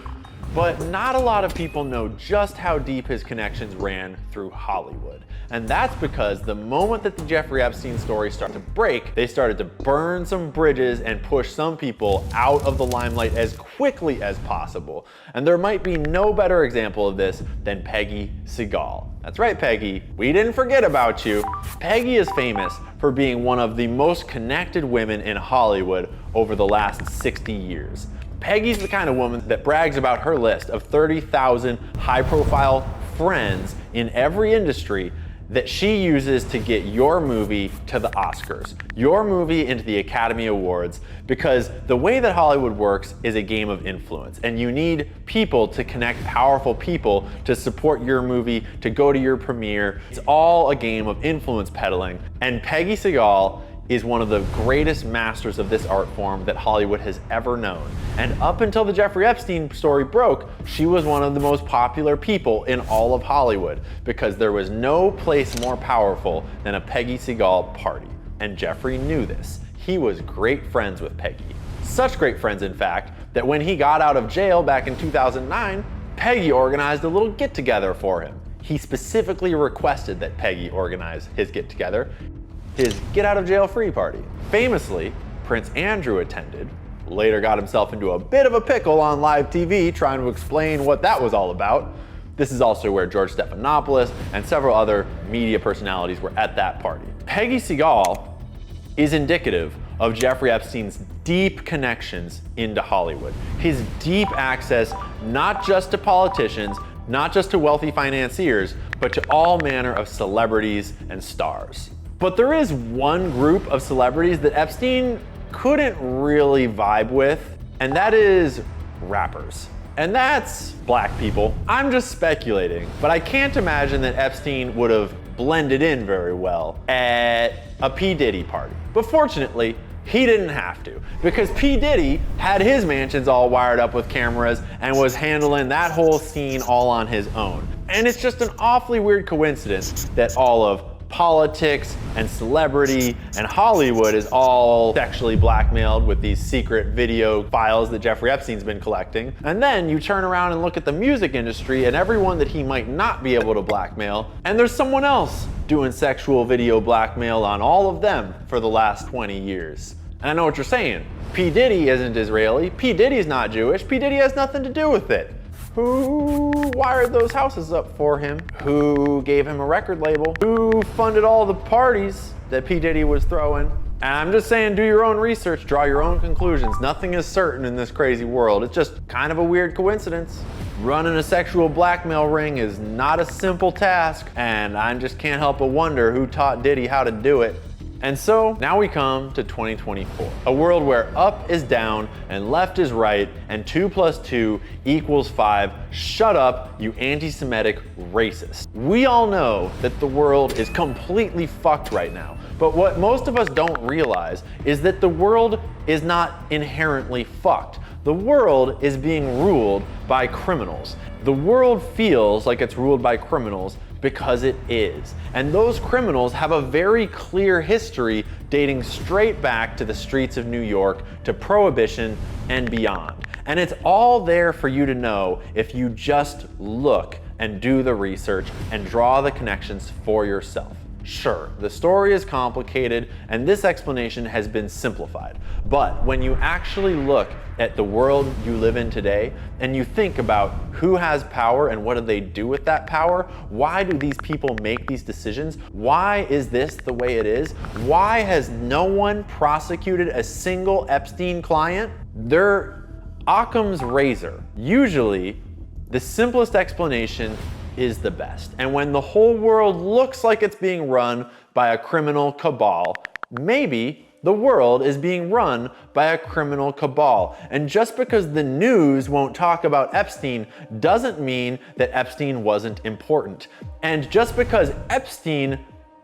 but not a lot of people know just how deep his connections ran through Hollywood. And that's because the moment that the Jeffrey Epstein story started to break, they started to burn some bridges and push some people out of the limelight as quickly as possible. And there might be no better example of this than Peggy Segal. That's right, Peggy, we didn't forget about you. Peggy is famous for being one of the most connected women in Hollywood over the last 60 years. Peggy's the kind of woman that brags about her list of 30,000 high-profile friends in every industry that she uses to get your movie to the Oscars, your movie into the Academy Awards, because the way that Hollywood works is a game of influence, and you need people to connect powerful people to support your movie, to go to your premiere. It's all a game of influence peddling, and Peggy Segal is one of the greatest masters of this art form that Hollywood has ever known. And up until the Jeffrey Epstein story broke, she was one of the most popular people in all of Hollywood because there was no place more powerful than a Peggy Segal party. And Jeffrey knew this. He was great friends with Peggy. Such great friends, in fact, that when he got out of jail back in 2009, Peggy organized a little get-together for him. He specifically requested that Peggy organize his get-together, his get out of jail free party. Famously, Prince Andrew attended, later got himself into a bit of a pickle on live TV trying to explain what that was all about. This is also where George Stephanopoulos and several other media personalities were at that party. Peggy Segal is indicative of Jeffrey Epstein's deep connections into Hollywood. His deep access not just to politicians, not just to wealthy financiers, but to all manner of celebrities and stars. But there is one group of celebrities that Epstein couldn't really vibe with, and that is rappers. And that's black people. I'm just speculating, but I can't imagine that Epstein would have blended in very well at a P. Diddy party. But fortunately, he didn't have to, because P. Diddy had his mansions all wired up with cameras and was handling that whole scene all on his own. And it's just an awfully weird coincidence that all of politics and celebrity and Hollywood is all sexually blackmailed with these secret video files that Jeffrey Epstein's been collecting. And then you turn around and look at the music industry and everyone that he might not be able to blackmail, and there's someone else doing sexual video blackmail on all of them for the last 20 years. And I know what you're saying. P. Diddy isn't Israeli, P. Diddy's not Jewish, P. Diddy has nothing to do with it. Who wired those houses up for him? Who gave him a record label? Who funded all the parties that P. Diddy was throwing? And I'm just saying, do your own research, draw your own conclusions. Nothing is certain in this crazy world. It's just kind of a weird coincidence. Running a sexual blackmail ring is not a simple task, and I just can't help but wonder who taught Diddy how to do it. And so now we come to 2024, a world where up is down and left is right and 2 + 2 = 5. Shut up, you anti-Semitic racist. We all know that the world is completely fucked right now, but what most of us don't realize is that the world is not inherently fucked. The world is being ruled by criminals. The world feels like it's ruled by criminals because it is. And those criminals have a very clear history dating straight back to the streets of New York, to Prohibition and beyond. And it's all there for you to know if you just look and do the research and draw the connections for yourself. Sure, the story is complicated and this explanation has been simplified. But when you actually look at the world you live in today and you think about who has power and what do they do with that power, why do these people make these decisions? Why is this the way it is? Why has no one prosecuted a single Epstein client? They're Occam's razor. Usually, the simplest explanation is the best. And when the whole world looks like it's being run by a criminal cabal, maybe the world is being run by a criminal cabal. And just because the news won't talk about Epstein doesn't mean that Epstein wasn't important. And just because Epstein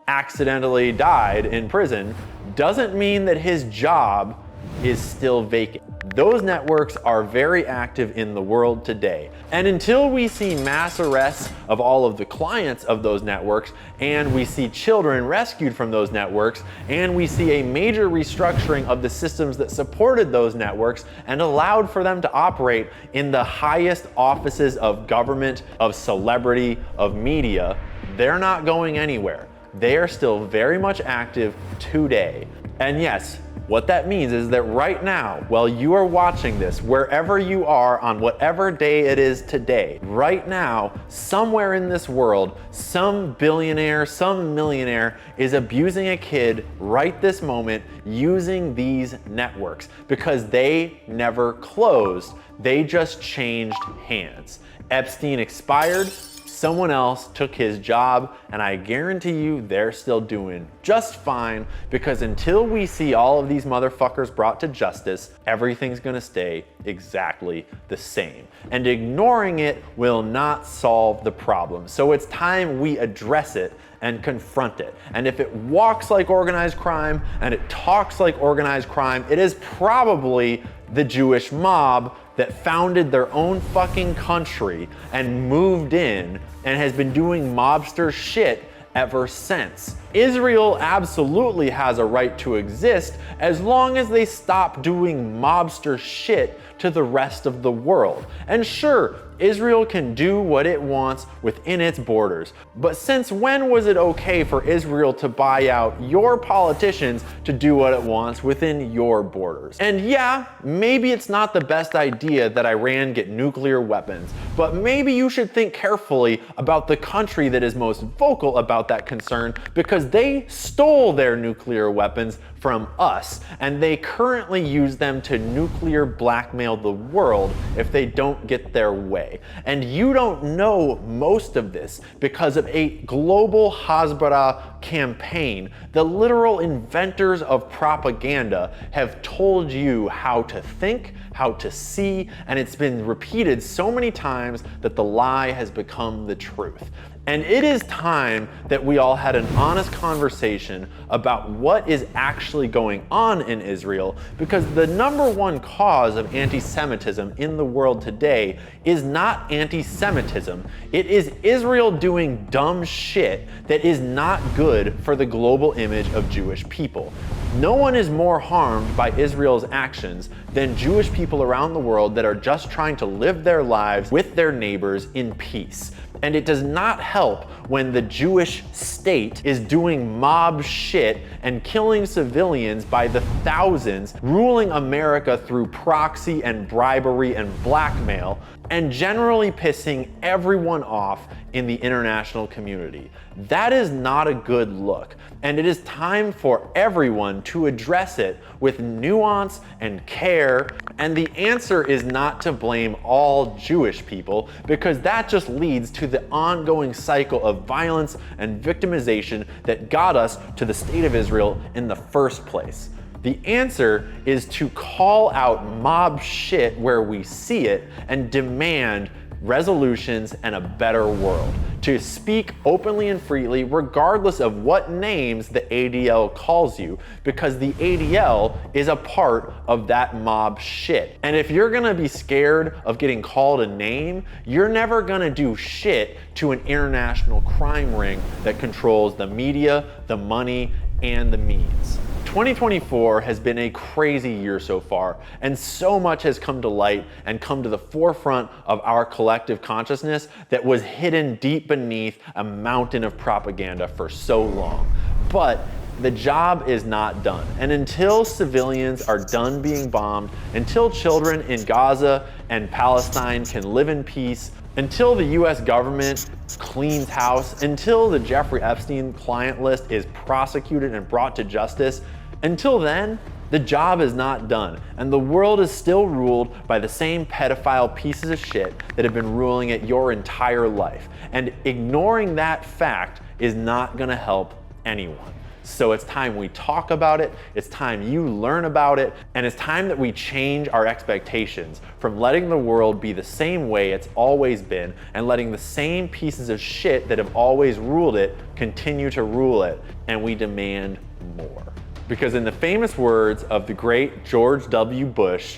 accidentally died in prison doesn't mean that his job is still vacant. Those networks are very active in the world today. And until we see mass arrests of all of the clients of those networks, and we see children rescued from those networks, and we see a major restructuring of the systems that supported those networks and allowed for them to operate in the highest offices of government, of celebrity, of media, they're not going anywhere. They are still very much active today. And yes, what that means is that right now, while you are watching this, wherever you are on whatever day it is today, right now, somewhere in this world, some billionaire, some millionaire is abusing a kid right this moment using these networks because they never closed. They just changed hands. Epstein expired. Someone else took his job, and I guarantee you they're still doing just fine, because until we see all of these motherfuckers brought to justice, everything's gonna stay exactly the same. And ignoring it will not solve the problem. So it's time we address it and confront it. And if it walks like organized crime and it talks like organized crime, it is probably the Jewish mob that founded their own fucking country and moved in and has been doing mobster shit ever since. Israel absolutely has a right to exist as long as they stop doing mobster shit to the rest of the world. And sure, Israel can do what it wants within its borders. But since when was it okay for Israel to buy out your politicians to do what it wants within your borders? And yeah, maybe it's not the best idea that Iran get nuclear weapons, but maybe you should think carefully about the country that is most vocal about that concern, because they stole their nuclear weapons from us, and they currently use them to nuclear blackmail the world if they don't get their way. And you don't know most of this because of a global Hasbara campaign. The literal inventors of propaganda have told you how to think, how to see, and it's been repeated so many times that the lie has become the truth. And it is time that we all had an honest conversation about what is actually going on in Israel, because the number one cause of anti-Semitism in the world today is not anti-Semitism. It is Israel doing dumb shit that is not good for the global image of Jewish people. No one is more harmed by Israel's actions than Jewish people around the world that are just trying to live their lives with their neighbors in peace. And it does not help when the Jewish state is doing mob shit and killing civilians by the thousands, ruling America through proxy and bribery and blackmail, and generally pissing everyone off in the international community. That is not a good look, and it is time for everyone to address it with nuance and care. And the answer is not to blame all Jewish people, because that just leads to the ongoing cycle of violence and victimization that got us to the state of Israel in the first place. The answer is to call out mob shit where we see it and demand resolutions and a better world. To speak openly and freely regardless of what names the ADL calls you, because the ADL is a part of that mob shit. And if you're gonna be scared of getting called a name, you're never gonna do shit to an international crime ring that controls the media, the money, and the means. 2024 has been a crazy year so far, and so much has come to light and come to the forefront of our collective consciousness that was hidden deep beneath a mountain of propaganda for so long. But the job is not done. And until civilians are done being bombed, until children in Gaza and Palestine can live in peace, until the US government cleans house, until the Jeffrey Epstein client list is prosecuted and brought to justice, until then, the job is not done, and the world is still ruled by the same pedophile pieces of shit that have been ruling it your entire life. And ignoring that fact is not gonna help anyone. So it's time we talk about it, it's time you learn about it, and it's time that we change our expectations from letting the world be the same way it's always been and letting the same pieces of shit that have always ruled it continue to rule it, and we demand more. Because in the famous words of the great George W. Bush,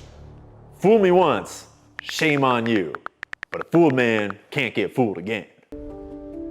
fool me once, shame on you. But a fooled man can't get fooled again.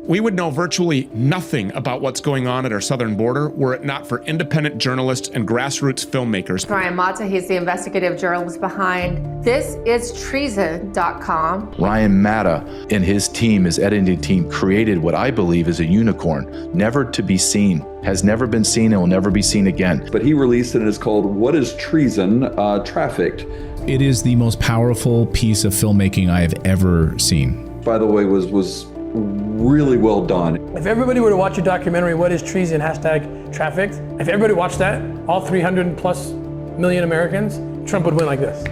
We would know virtually nothing about what's going on at our southern border were it not for independent journalists and grassroots filmmakers. Ryan Matta, he's the investigative journalist behind ThisIsTreason.com. Ryan Matta and his team, his editing team, created what I believe is a unicorn, never to be seen, has never been seen and will never be seen again. But he released it and it's called What is Treason? Trafficked. It is the most powerful piece of filmmaking I have ever seen. By the way, was really well done. If everybody were to watch a documentary, What is Treason? #trafficked, if everybody watched that, all 300 plus million Americans, Trump would win like this.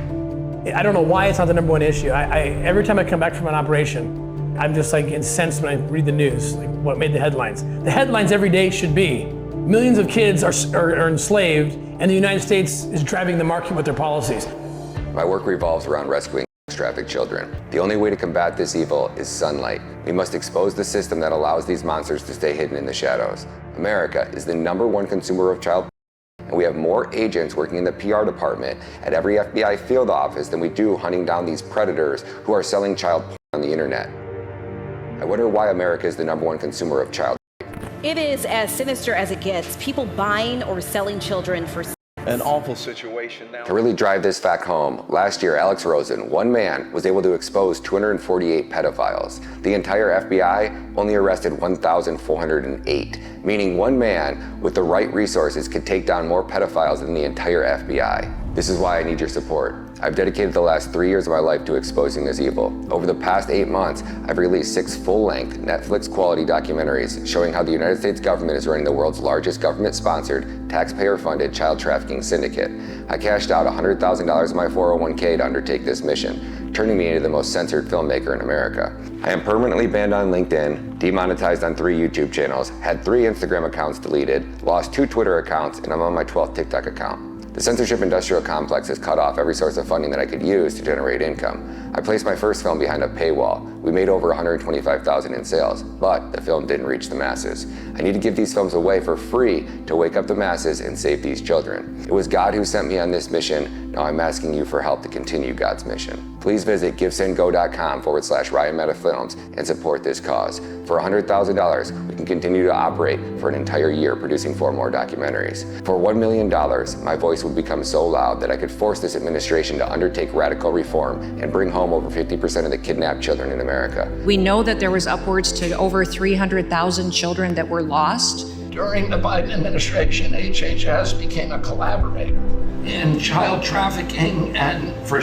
I don't know why it's not the #1 issue. Every time I come back from an operation, I'm just like incensed when I read the news, like what made the headlines. The headlines every day should be, millions of kids are enslaved and the United States is driving the market with their policies. My work revolves around rescuing trafficked children. The only way to combat this evil is sunlight. We must expose the system that allows these monsters to stay hidden in the shadows. America is the #1 consumer of child porn, and we have more agents working in the PR department at every FBI field office than we do hunting down these predators who are selling child porn on the internet. I wonder why America is the #1 consumer of child porn. It is as sinister as it gets. People buying or selling children for An awful situation now. To really drive this fact home, last year Alex Rosen, one man, was able to expose 248 pedophiles. The entire FBI only arrested 1,408, meaning one man with the right resources could take down more pedophiles than the entire FBI. This is why I need your support. I've dedicated the last 3 years of my life to exposing this evil. Over the past 8 months, I've released 6 full-length Netflix-quality documentaries showing how the United States government is running the world's largest government-sponsored, taxpayer-funded child trafficking syndicate. I cashed out $100,000 of my 401k to undertake this mission, turning me into the most censored filmmaker in America. I am permanently banned on LinkedIn, demonetized on 3 YouTube channels, had 3 Instagram accounts deleted, lost 2 Twitter accounts, and I'm on my 12th TikTok account. The censorship industrial complex has cut off every source of funding that I could use to generate income. I placed my first film behind a paywall. We made over $125,000 in sales, but the film didn't reach the masses. I need to give these films away for free to wake up the masses and save these children. It was God who sent me on this mission. Now I'm asking you for help to continue God's mission. Please visit givesendgo.com/Ryan Matta Films and support this cause. For $100,000, we can continue to operate for an entire year producing 4 more documentaries. For $1 million, my voice would become so loud that I could force this administration to undertake radical reform and bring home over 50% of the kidnapped children in America. We know that there was upwards to over 300,000 children that were lost. During the Biden administration, HHS became a collaborator in child trafficking and for